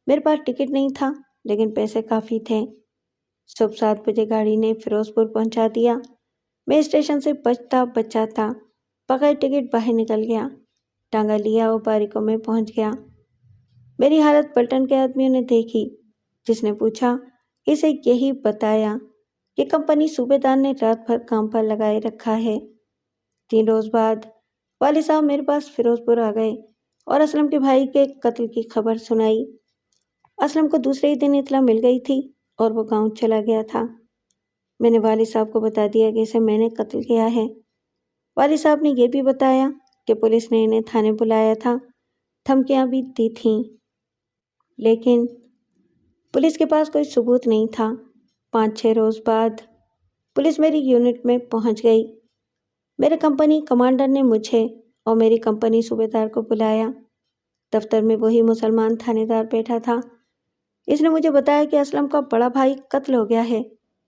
Speaker 1: میرے پاس ٹکٹ نہیں تھا، لیکن پیسے کافی تھے۔ صبح 7 بجے گاڑی نے فیروز پور پہنچا دیا۔ میں اسٹیشن سے بچتا بچاتا بغیر ٹکٹ باہر نکل گیا۔ ٹانگا لیا اور باریکوں میں پہنچ گیا۔ میری حالت پلٹن کے آدمیوں نے دیکھی، جس نے پوچھا، اسے یہی بتایا کہ کمپنی صوبے دار نے رات بھر کام پر لگائے رکھا ہے۔ 3 روز بعد والد صاحب میرے پاس فیروز پور آ گئے اور اسلم کے بھائی کے قتل کی خبر سنائی۔ اسلم کو دوسرے ہی دن اطلاع مل گئی تھی اور وہ گاؤں چلا گیا تھا۔ میں نے والد صاحب کو بتا دیا کہ اسے میں نے قتل کیا ہے۔ والد صاحب نے یہ بھی بتایا کہ پولیس نے انہیں تھانے بلایا تھا، دھمکیاں بھی دی تھیں، لیکن پولیس کے پاس کوئی ثبوت نہیں تھا۔ 5-6 روز بعد پولیس میری یونٹ میں پہنچ گئی۔ میرے کمپنی کمانڈر نے مجھے اور میری کمپنی صوبے دار کو بلایا۔ دفتر میں وہی مسلمان تھانے دار بیٹھا تھا۔ اس نے مجھے بتایا کہ اسلم کا بڑا بھائی قتل ہو گیا ہے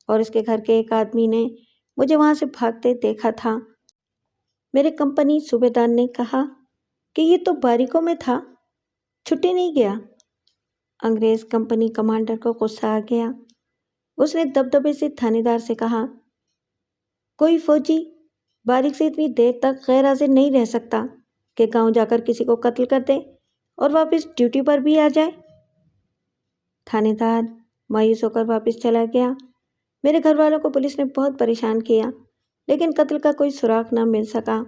Speaker 1: اور اس کے گھر کے ایک آدمی نے مجھے وہاں سے بھاگتے دیکھا تھا۔ میرے کمپنی صوبے دار نے کہا کہ یہ تو باریکوں میں تھا، چھٹی نہیں گیا۔ انگریز کمپنی کمانڈر کو غصہ آ گیا۔ اس نے دبدبے سے تھانے دار سے کہا، کوئی فوجی باریک سے اتنی دیر تک غیر حاضر نہیں رہ سکتا کہ گاؤں جا کر کسی کو قتل کر دے اور واپس ڈیوٹی پر بھی آ جائے۔ تھانے دار مایوس ہو کر واپس چلا گیا۔ میرے گھر والوں کو پولیس نے بہت پریشان کیا، لیکن قتل کا کوئی سراغ نہ مل سکا۔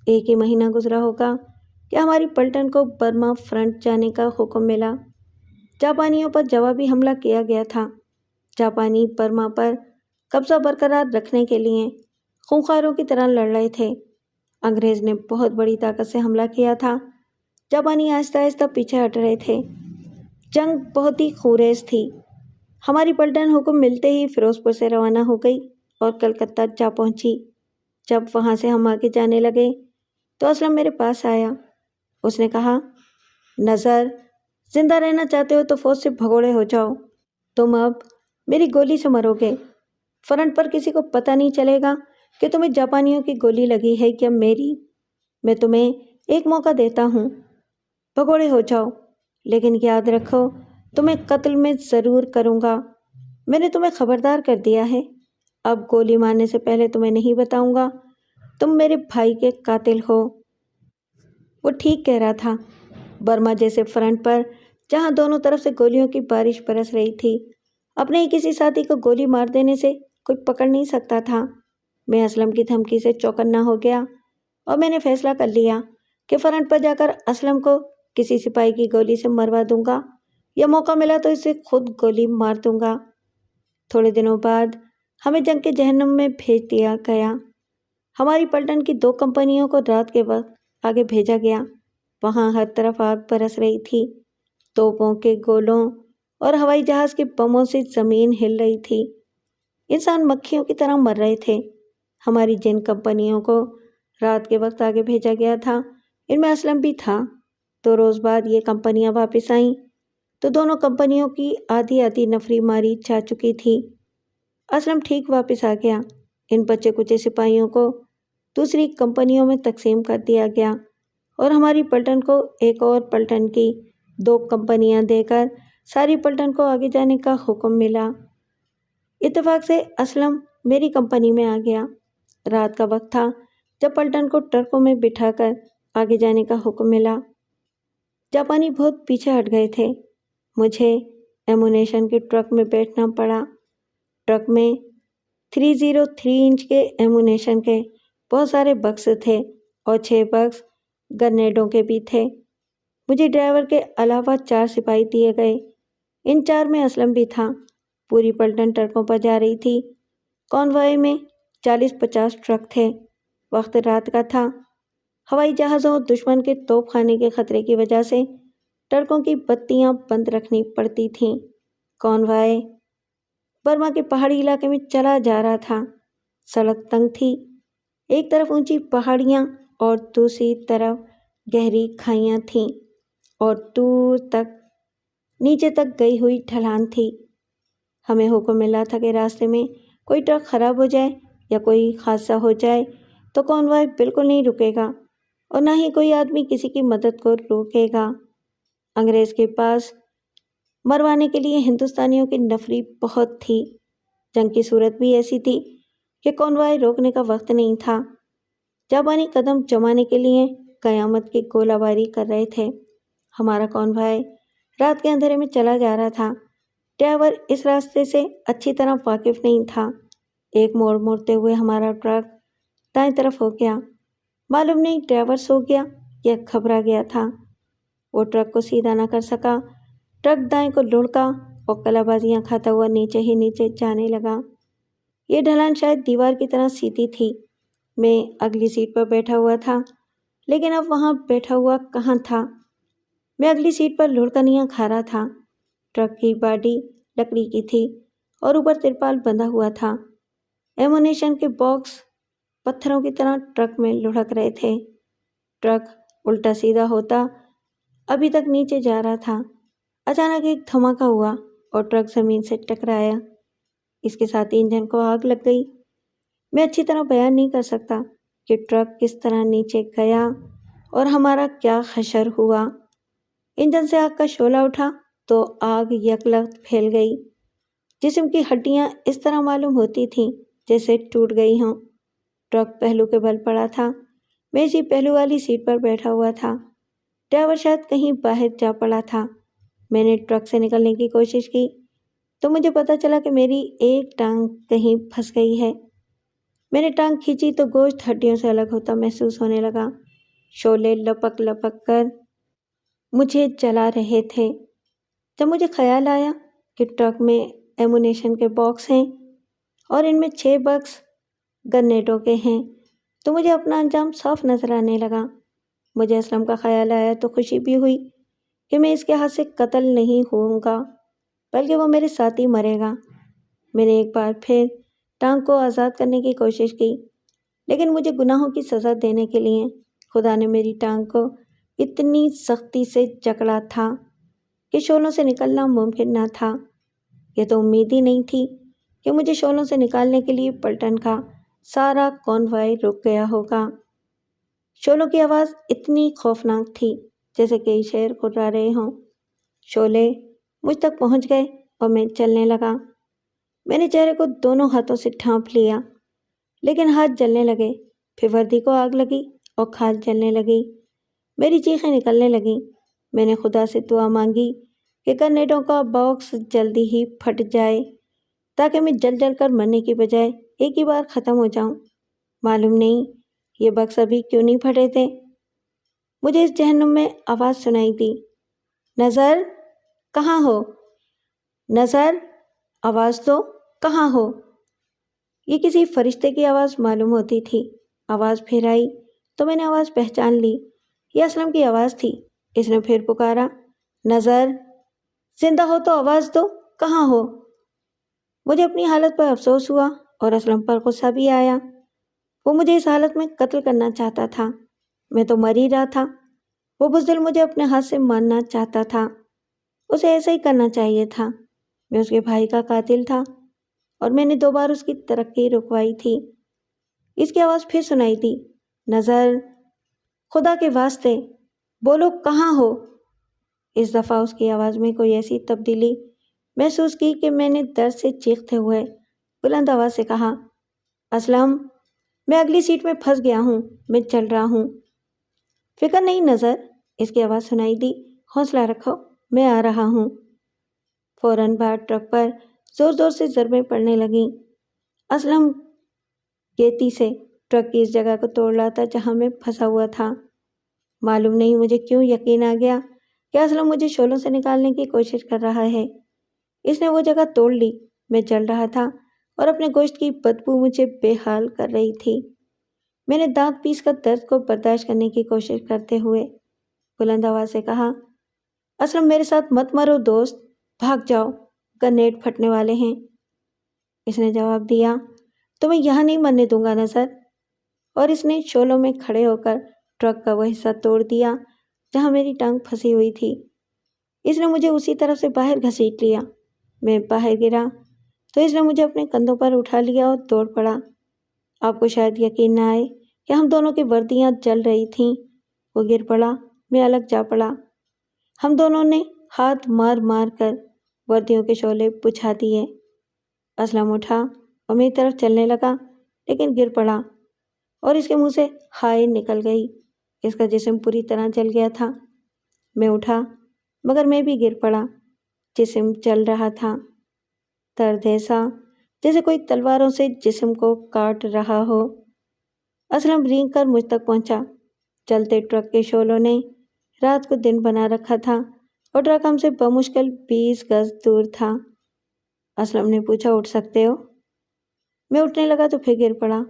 Speaker 1: 1 ہی مہینہ گزرا ہوگا کہ ہماری پلٹن کو برما فرنٹ جانے کا حکم ملا۔ جاپانیوں پر جوابی حملہ کیا گیا تھا۔ جاپانی برما پر قبضہ برقرار رکھنے کے لیے خونخواروں کی طرح لڑ رہے تھے۔ انگریز نے بہت بڑی طاقت سے حملہ کیا تھا۔ جاپانی آہستہ آہستہ پیچھے ہٹ رہے تھے۔ جنگ بہت ہی خونریز تھی۔ ہماری پلٹن حکم ملتے ہی فیروز پور سے روانہ ہو گئی اور کلکتہ جا پہنچی۔ جب وہاں سے ہم آگے جانے لگے تو اسلم میرے پاس آیا۔ اس نے کہا، نظر، زندہ رہنا چاہتے ہو تو فوج سے بھگوڑے ہو جاؤ۔ تم اب میری گولی سے مرو گے۔ فرنٹ پر کسی کو پتہ نہیں چلے گا کہ تمہیں جاپانیوں کی گولی لگی ہے یا میری۔ میں تمہیں ایک موقع دیتا ہوں، بھگوڑے ہو جاؤ، لیکن یاد رکھو تمہیں قتل میں ضرور کروں گا۔ میں نے تمہیں خبردار کر دیا ہے۔ اب گولی مارنے سے پہلے تمہیں نہیں بتاؤں گا تم میرے بھائی کے قاتل ہو۔ وہ ٹھیک کہہ رہا تھا۔ برما جیسے فرنٹ پر جہاں دونوں طرف سے گولیوں کی بارش برس رہی تھی، اپنے ہی کسی ساتھی کو گولی مار دینے سے کوئی پکڑ نہیں سکتا تھا۔ میں اسلم کی دھمکی سے چوکنا ہو گیا اور میں نے فیصلہ کر لیا کہ فرنٹ پر جا کر اسلم کو کسی سپاہی کی گولی سے مروا دوں گا یا موقع ملا تو اسے خود گولی مار دوں گا۔ تھوڑے دنوں بعد ہمیں جنگ کے جہنم میں بھیج دیا گیا۔ ہماری پلٹن کی 2 کمپنیوں کو رات کے وقت آگے بھیجا گیا۔ وہاں ہر طرف آگ برس رہی تھی۔ توپوں کے گولوں اور ہوائی جہاز کے بموں سے زمین ہل رہی تھی۔ انسان مکھیوں کی طرح مر رہے تھے۔ ہماری جن کمپنیوں کو رات کے وقت آگے بھیجا گیا تھا، ان میں اسلم بھی تھا۔ 2 روز بعد یہ کمپنیاں واپس آئیں تو دونوں کمپنیوں کی آدھی آدھی نفری ماری جا چکی تھی۔ اسلم ٹھیک واپس آ گیا۔ ان بچے کچے سپاہیوں کو دوسری کمپنیوں میں تقسیم کر دیا گیا اور ہماری پلٹن کو ایک اور پلٹن کی 2 کمپنیاں دے کر ساری پلٹن کو آگے جانے کا حکم ملا۔ اتفاق سے اسلم میری کمپنی میں آ گیا۔ رات کا وقت تھا جب پلٹن کو ٹرکوں میں بٹھا کر آگے جانے کا حکم ملا۔ جاپانی بہت پیچھے ہٹ گئے تھے۔ مجھے ایمونیشن کے ٹرک میں بیٹھنا پڑا۔ ٹرک میں 303 انچ کے ایمونیشن کے بہت سارے بکس تھے اور 6 بکس گرنیڈوں کے بھی تھے۔ مجھے ڈرائیور کے علاوہ 4 سپاہی دیے گئے۔ ان 4 میں اسلم بھی تھا۔ پوری پلٹن ٹرکوں پر جا رہی تھی۔ کانوائے میں 40-50 ٹرک تھے۔ وقت رات کا تھا۔ ہوائی جہازوں اور دشمن کے توپ خانے کے خطرے کی وجہ سے ٹرکوں کی بتیاں بند رکھنی پڑتی تھیں۔ کانوائے برما کے پہاڑی علاقے میں چلا جا رہا تھا۔ سڑک تنگ تھی۔ ایک طرف اونچی پہاڑیاں اور دوسری طرف گہری کھائیاں تھیں اور دور تک نیچے تک گئی ہوئی ڈھلان تھی۔ ہمیں حکم ملا تھا کہ راستے میں کوئی ٹرک خراب ہو جائے یا کوئی حادثہ ہو جائے تو کانوائے بالکل نہیں رکے گا اور نہ ہی کوئی آدمی کسی کی مدد کو روکے گا۔ انگریز کے پاس مروانے کے لیے ہندوستانیوں کی نفری بہت تھی۔ جنگ کی صورت بھی ایسی تھی کہ کانوائے روکنے کا وقت نہیں تھا۔ جاپانی قدم جمانے کے لیے قیامت کی گولہ باری کر رہے تھے۔ ہمارا کانوائے رات کے اندھیرے میں چلا جا رہا تھا۔ ڈرائیور اس راستے سے اچھی طرح واقف نہیں تھا۔ ایک موڑ موڑتے ہوئے ہمارا ٹرک دائیں طرف ہو گیا۔ معلوم نہیں ڈرائیور سو گیا یا گھبرا گیا تھا۔ وہ ٹرک کو سیدھا نہ کر سکا۔ ٹرک دائیں کو لڑکا اور کلا بازیاں کھاتا ہوا نیچے ہی نیچے جانے لگا۔ یہ ڈھلان شاید دیوار کی طرح سیدھی تھی۔ میں اگلی سیٹ پر بیٹھا ہوا تھا، لیکن اب وہاں بیٹھا ہوا کہاں تھا؟ میں اگلی سیٹ پر لڑکنیاں کھا رہا تھا۔ ٹرک کی باڈی لکڑی کی تھی اور اوپر ترپال بندھا ہوا تھا۔ ایمونیشن کے باکس پتھروں کی طرح ٹرک میں لڑھک رہے تھے۔ ٹرک الٹا سیدھا ہوتا ابھی تک نیچے جا رہا تھا۔ اچانک ایک دھماکہ ہوا اور ٹرک زمین سے ٹکرایا۔ اس کے ساتھ انجن کو آگ لگ گئی۔ میں اچھی طرح بیان نہیں کر سکتا کہ ٹرک کس طرح نیچے گیا اور ہمارا کیا حشر ہوا۔ انجن سے آگ کا شعلہ اٹھا تو آگ یکلخت پھیل گئی۔ جسم کی ہڈیاں اس طرح معلوم ہوتی تھیں جیسے ٹوٹ گئی ہوں۔ ٹرک پہلو کے بل پڑا تھا۔ میں اسی پہلو والی سیٹ پر بیٹھا ہوا تھا۔ ڈرائیور شاید کہیں باہر جا پڑا تھا۔ میں نے ٹرک سے نکلنے کی کوشش کی تو مجھے پتہ چلا کہ میری ایک ٹانگ کہیں پھنس گئی ہے۔ میں نے ٹانگ کھینچی تو گوشت ہڈیوں سے الگ ہوتا محسوس ہونے لگا۔ شعلے لپک لپک کر مجھے جلا رہے تھے۔ جب مجھے خیال آیا کہ ٹرک میں ایمونیشن کے باکس ہیں اور ان میں 6 بکس گرنیڈوں کے ہیں تو مجھے اپنا انجام صاف نظر آنے لگا۔ مجھے اسلم کا خیال آیا تو خوشی بھی ہوئی کہ میں اس کے ہاتھ سے قتل نہیں ہوں گا بلکہ وہ میرے ساتھ ہی مرے گا۔ میں نے ایک بار پھر ٹانگ کو آزاد کرنے کی کوشش کی، لیکن مجھے گناہوں کی سزا دینے کے لیے خدا نے میری ٹانگ کو اتنی سختی سے جکڑا تھا کہ شعلوں سے نکلنا ممکن نہ تھا۔ یہ تو امید ہی نہیں تھی کہ مجھے شعلوں سے نکالنے کے لیے پلٹن کا سارا کانوائے رک گیا ہوگا۔ شعلوں کی آواز اتنی خوفناک تھی جیسے کئی شیر کرا رہے ہوں۔ شعلے مجھ تک پہنچ گئے اور میں چلنے لگا۔ میں نے چہرے کو دونوں ہاتھوں سے ڈھانپ لیا، لیکن ہاتھ جلنے لگے۔ پھر وردی کو آگ لگی اور کھال جلنے لگی۔ میری چیخیں نکلنے لگیں۔ میں نے خدا سے دعا مانگی کہ گرنیڈوں کا باکس جلدی ہی پھٹ جائے تاکہ میں جل جل کر مرنے کی بجائے ایک ہی بار ختم ہو جاؤں۔ معلوم نہیں یہ بکس ابھی کیوں نہیں پھٹے تھے۔ مجھے اس جہنم میں آواز سنائی دی، نظر کہاں ہو؟ نظر آواز دو، کہاں ہو؟ یہ کسی فرشتے کی آواز معلوم ہوتی تھی۔ آواز پھر آئی تو میں نے آواز پہچان لی۔ یہ اسلم کی آواز تھی۔ اس نے پھر پکارا، نظر زندہ ہو تو آواز دو، کہاں ہو؟ مجھے اپنی حالت پر افسوس ہوا اور اسلم پر غصہ بھی آیا۔ وہ مجھے اس حالت میں قتل کرنا چاہتا تھا۔ میں تو مر ہی رہا تھا۔ وہ بزدل مجھے اپنے ہاتھ سے مارنا چاہتا تھا۔ اسے ایسا ہی کرنا چاہیے تھا۔ میں اس کے بھائی کا قاتل تھا اور میں نے 2 بار اس کی ترقی رکوائی تھی۔ اس کی آواز پھر سنائی دی، نظر خدا کے واسطے بولو، کہاں ہو؟ اس دفعہ اس کی آواز میں کوئی ایسی تبدیلی محسوس کی کہ میں نے درد سے چیختے ہوئے بلند آواز سے کہا، اسلم میں اگلی سیٹ میں پھنس گیا ہوں، میں چل رہا ہوں۔ فکر نہیں نظر، اس کی آواز سنائی دی، حوصلہ رکھو، میں آ رہا ہوں۔ فوراً بعد ٹرک پر زور زور سے ضربیں پڑنے لگیں۔ اسلم گیتی سے ٹرک کی اس جگہ کو توڑ رہا تھا جہاں میں پھنسا ہوا تھا۔ معلوم نہیں مجھے کیوں یقین آ گیا کہ اسلم مجھے شعلوں سے نکالنے کی کوشش کر رہا ہے۔ اس نے وہ جگہ توڑ لی، میں جل رہا تھا اور اپنے گوشت کی بدبو مجھے بے حال کر رہی تھی۔ میں نے دانت پیس کر درد کو برداشت کرنے کی کوشش کرتے ہوئے بلند آواز سے کہا، اسلم میرے ساتھ مت مرو دوست، بھاگ جاؤ، گرنیڈ پھٹنے والے ہیں۔ اس نے جواب دیا، تمہیں یہاں نہیں مرنے دوں گا نظر، اور اس نے شعلوں میں کھڑے ہو کر ٹرک کا وہ حصہ توڑ دیا جہاں میری ٹانگ پھنسی ہوئی تھی۔ اس نے مجھے اسی طرف سے باہر گھسیٹ لیا۔ میں باہر گرا تو اس نے مجھے اپنے کندھوں پر اٹھا لیا اور دوڑ پڑا۔ آپ کو شاید یقین نہ آئے کہ ہم دونوں کی وردیاں جل رہی تھیں۔ وہ گر پڑا، میں الگ جا پڑا۔ ہم دونوں نے ہاتھ مار مار کر وردیوں کے شعلے بجھا دیے۔ اسلم اٹھا اور میری طرف چلنے لگا، لیکن گر پڑا اور اس کے منہ سے ہائے نکل گئی۔ اس کا جسم پوری طرح جل گیا تھا۔ میں اٹھا مگر میں بھی گر پڑا۔ جسم جل رہا تھا۔ درد ایسا جیسے کوئی تلواروں سے جسم کو کاٹ رہا ہو۔ اسلم رینگ کر مجھ تک پہنچا۔ چلتے ٹرک کے شعلوں نے رات کو دن بنا رکھا تھا اور ٹرک ہم سے بمشکل 20 گز دور تھا۔ اسلم نے پوچھا، اٹھ سکتے ہو؟ میں اٹھنے لگا تو پھر گر پڑا۔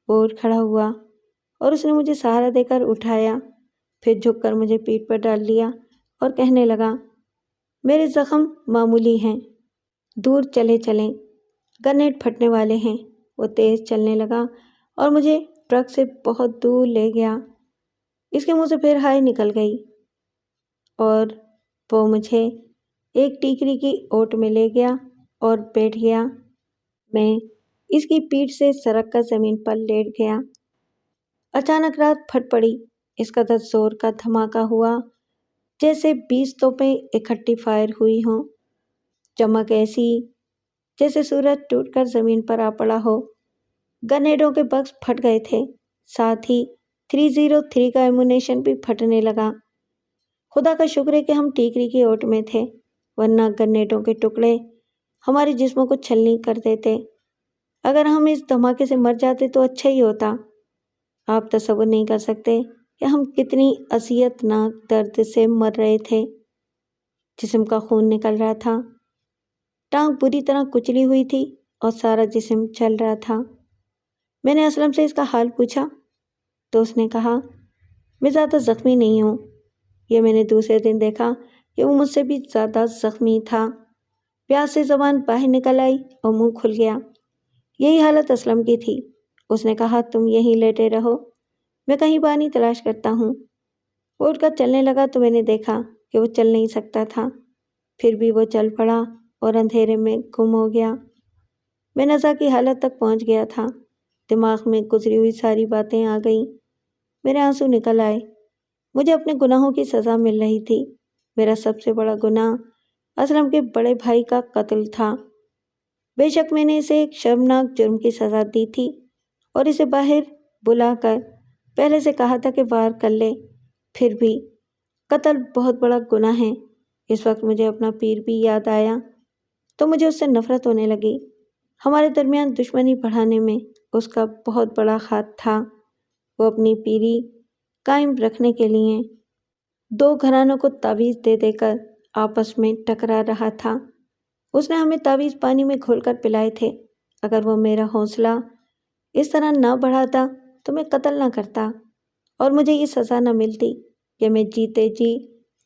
Speaker 1: وہ اٹھ کھڑا ہوا اور اس نے مجھے سہارا دے کر اٹھایا، پھر جھک کر مجھے پیٹھ پر ڈال لیا اور کہنے لگا، میرے زخم معمولی ہیں، دور چلے چلیں، گرنیڈ پھٹنے والے ہیں۔ وہ تیز چلنے لگا اور مجھے ٹرک سے بہت دور لے گیا۔ اس کے منہ سے پھر ہائے نکل گئی اور وہ مجھے ایک ٹیکری کی اوٹ میں لے گیا اور بیٹھ گیا۔ میں اس کی پیٹھ سے سرک کر زمین پر لیٹ گیا۔ اچانک رات پھٹ پڑی۔ اس قدر زور کا دھماکہ ہوا جیسے 20 توپیں اکٹھی فائر ہوئی ہوں۔ چمک ایسی جیسے سورج ٹوٹ کر زمین پر آ پڑا ہو۔ گرنیڈوں کے باکس پھٹ گئے تھے، ساتھ ہی 303 کا ایمونیشن بھی پھٹنے لگا۔ خدا کا شکر ہے کہ ہم ٹیکری کی اوٹ میں تھے، ورنہ گرنیڈوں کے ٹکڑے ہمارے جسموں کو چھلنی کر دیتے۔ اگر ہم اس دھماکے سے مر جاتے تو اچھا ہی ہوتا۔ آپ تصور نہیں کر سکتے کہ ہم کتنی اذیت ناک درد سے مر رہے تھے۔ جسم کا خون نکل رہا تھا، ٹانگ بری طرح کچلی ہوئی تھی اور سارا جسم چل رہا تھا۔ میں نے اسلم سے اس کا حال پوچھا تو اس نے کہا، میں زیادہ زخمی نہیں ہوں۔ یہ میں نے دوسرے دن دیکھا کہ وہ مجھ سے بھی زیادہ زخمی تھا۔ پیاس سے زبان باہر نکل آئی اور منہ کھل گیا۔ یہی حالت اسلم کی تھی۔ اس نے کہا، تم یہیں لیٹے رہو، میں کہیں پانی تلاش کرتا ہوں۔ وہ اٹھ کر چلنے لگا تو میں نے دیکھا کہ وہ چل نہیں سکتا تھا، پھر بھی وہ چل پڑا اور اندھیرے میں گم ہو گیا۔ میں نزا کی حالت تک پہنچ گیا تھا۔ دماغ میں گزری ہوئی ساری باتیں آ گئیں۔ میرے آنسو نکل آئے۔ مجھے اپنے گناہوں کی سزا مل رہی تھی۔ میرا سب سے بڑا گناہ اسلم کے بڑے بھائی کا قتل تھا۔ بے شک میں نے اسے ایک شرمناک جرم کی سزا دی تھی اور اسے باہر بلا کر پہلے سے کہا تھا کہ وار کر لے، پھر بھی قتل بہت بڑا گناہ ہے۔ اس وقت مجھے اپنا پیر بھی یاد آیا تو مجھے اس سے نفرت ہونے لگی۔ ہمارے درمیان دشمنی بڑھانے میں اس کا بہت بڑا ہاتھ تھا۔ وہ اپنی پیری قائم رکھنے کے لیے 2 گھرانوں کو تعویذ دے دے کر آپس میں ٹکرا رہا تھا۔ اس نے ہمیں تعویذ پانی میں گھول کر پلائے تھے۔ اگر وہ میرا حوصلہ اس طرح نہ بڑھاتا تو میں قتل نہ کرتا اور مجھے یہ سزا نہ ملتی کہ میں جیتے جی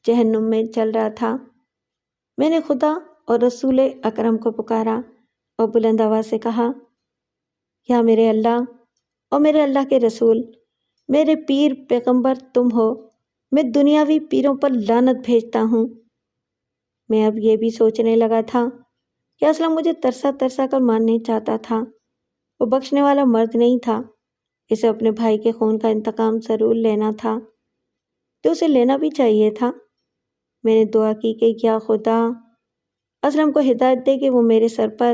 Speaker 1: جہنم میں چل رہا تھا۔ میں نے خدا اور رسول اکرم کو پکارا اور بلند آواز سے کہا، یا میرے اللہ اور میرے اللہ کے رسول، میرے پیر پیغمبر تم ہو، میں دنیاوی پیروں پر لعنت بھیجتا ہوں۔ میں اب یہ بھی سوچنے لگا تھا کہ اسلم مجھے ترسا ترسا کر مارنے چاہتا تھا۔ وہ بخشنے والا مرد نہیں تھا۔ اسے اپنے بھائی کے خون کا انتقام ضرور لینا تھا، تو اسے لینا بھی چاہیے تھا۔ میں نے دعا کی کہ یا خدا اسلم کو ہدایت دے کہ وہ میرے سر پر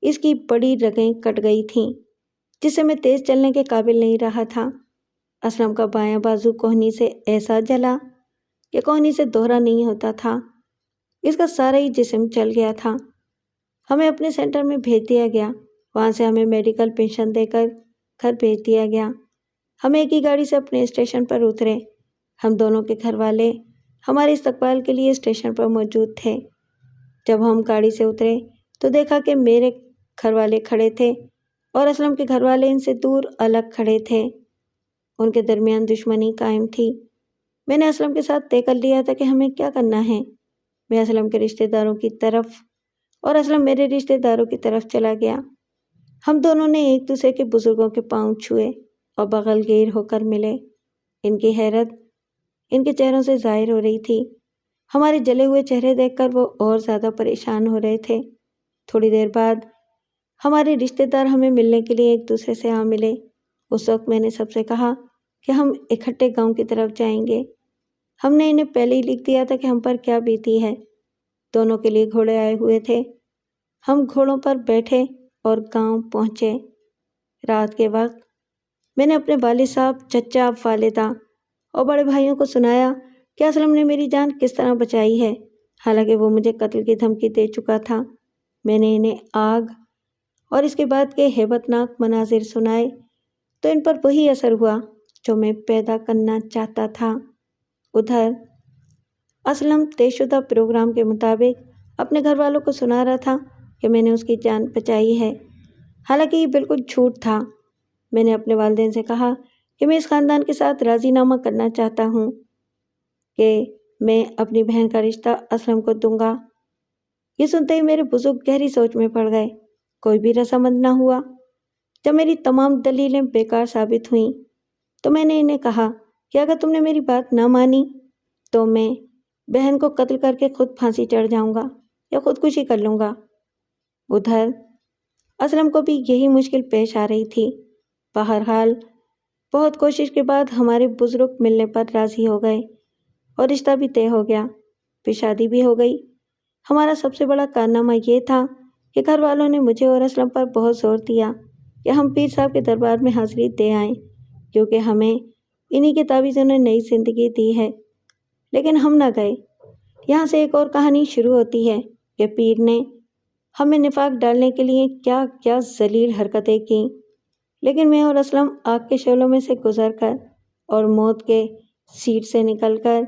Speaker 1: اس کی بڑی رگیں کٹ گئی تھیں جس سے میں تیز چلنے کے قابل نہیں رہا تھا۔ اسلم کا بایاں بازو کوہنی سے ایسا جلا کہ کوہنی سے دوہرا نہیں ہوتا تھا۔ اس کا سارا ہی جسم چل گیا تھا۔ ہمیں اپنے سینٹر میں بھیج دیا گیا، وہاں سے ہمیں میڈیکل پینشن دے کر گھر بھیج دیا گیا۔ ہم ایک ہی گاڑی سے اپنے اسٹیشن پر اترے۔ ہم دونوں کے گھر والے ہمارے استقبال کے لیے اسٹیشن پر موجود تھے۔ جب ہم گاڑی سے اترے تو دیکھا کہ میرے گھر والے کھڑے تھے اور اسلم کے گھر والے ان سے دور الگ کھڑے تھے۔ ان کے درمیان دشمنی قائم تھی۔ میں نے اسلم کے ساتھ طے کر لیا تھا کہ ہمیں کیا کرنا ہے۔ میں اسلم کے رشتہ داروں کی طرف اور اسلم میرے رشتہ داروں کی طرف چلا گیا۔ ہم دونوں نے ایک دوسرے کے بزرگوں کے پاؤں چھوئے اور بغل گیر ہو کر ملے۔ ان کی حیرت ان کے چہروں سے ظاہر ہو رہی تھی۔ ہمارے جلے ہوئے چہرے دیکھ کر وہ اور زیادہ پریشان ہو رہے تھے۔ تھوڑی دیر بعد ہمارے رشتہ دار ہمیں ملنے کے لیے ایک دوسرے سے آ ملے۔ اس وقت میں نے سب سے کہا کہ ہم اکٹھے گاؤں کی طرف جائیں گے۔ ہم نے انہیں پہلے ہی لکھ دیا تھا کہ ہم پر کیا بیتی ہے۔ دونوں کے لیے گھوڑے آئے ہوئے تھے۔ ہم گھوڑوں پر بیٹھے اور گاؤں پہنچے۔ رات کے وقت میں نے اپنے والد صاحب، چچا، والدہ اور بڑے بھائیوں کو سنایا کہ اسلم نے میری جان کس طرح بچائی ہے، حالانکہ وہ مجھے قتل کی دھمکی دے چکا تھا۔ میں نے انہیں آگ اور اس کے بعد کے ہیبت ناک مناظر سنائے تو ان پر وہی اثر ہوا جو میں پیدا کرنا چاہتا تھا۔ ادھر اسلم طے شدہ پروگرام کے مطابق اپنے گھر والوں کو سنا رہا تھا کہ میں نے اس کی جان بچائی ہے، حالانکہ یہ بالکل جھوٹ تھا۔ میں نے اپنے والدین سے کہا کہ میں اس خاندان کے ساتھ راضی نامہ کرنا چاہتا ہوں کہ میں اپنی بہن کا رشتہ اسلم کو دوں گا۔ یہ سنتے ہی میرے بزرگ گہری سوچ میں پڑ گئے۔ کوئی بھی رضامند نہ ہوا۔ جب میری تمام دلیلیں بیکار ثابت ہوئیں تو میں نے انہیں کہا کہ اگر تم نے میری بات نہ مانی تو میں بہن کو قتل کر کے خود پھانسی چڑھ جاؤں گا یا خودکشی کر لوں گا۔ ادھر اسلم کو بھی یہی مشکل پیش آ رہی تھی۔ بہرحال بہت کوشش کے بعد ہمارے بزرگ ملنے پر راضی ہو گئے اور رشتہ بھی طے ہو گیا، پھر شادی بھی ہو گئی۔ ہمارا سب سے بڑا کارنامہ یہ تھا کہ گھر والوں نے مجھے اور اسلم پر بہت زور دیا کہ ہم پیر صاحب کے دربار میں حاضری دے آئیں، کیونکہ ہمیں انہی کے تعویذوں نے نئی زندگی دی ہے۔ لیکن ہم نہ گئے۔ یہاں سے ایک اور کہانی شروع ہوتی ہے کہ پیر نے ہمیں نفاق ڈالنے کے لیے کیا کیا ذلیل حرکتیں کیں، لیکن میں اور اسلم آگ کے شعلوں میں سے گزر کر اور موت کے سیٹ سے نکل کر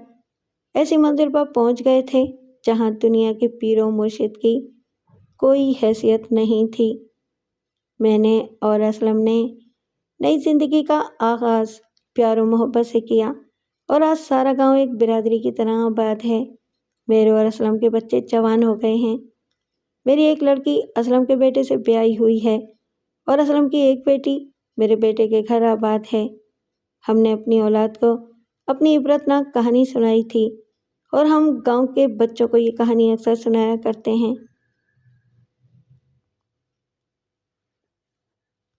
Speaker 1: ایسی منزل پر پہنچ گئے تھے جہاں دنیا کے پیر و مرشد کی کوئی حیثیت نہیں تھی۔ میں نے اور اسلم نے نئی زندگی کا آغاز پیار و محبت سے کیا اور آج سارا گاؤں ایک برادری کی طرح آباد ہے۔ میرے اور اسلم کے بچے جوان ہو گئے ہیں۔ میری ایک لڑکی اسلم کے بیٹے سے بیاہی ہوئی ہے اور اسلم کی ایک بیٹی میرے بیٹے کے گھر آباد ہے۔ ہم نے اپنی اولاد کو اپنی عبرتناک کہانی سنائی تھی اور ہم گاؤں کے بچوں کو یہ کہانی اکثر سنایا کرتے ہیں۔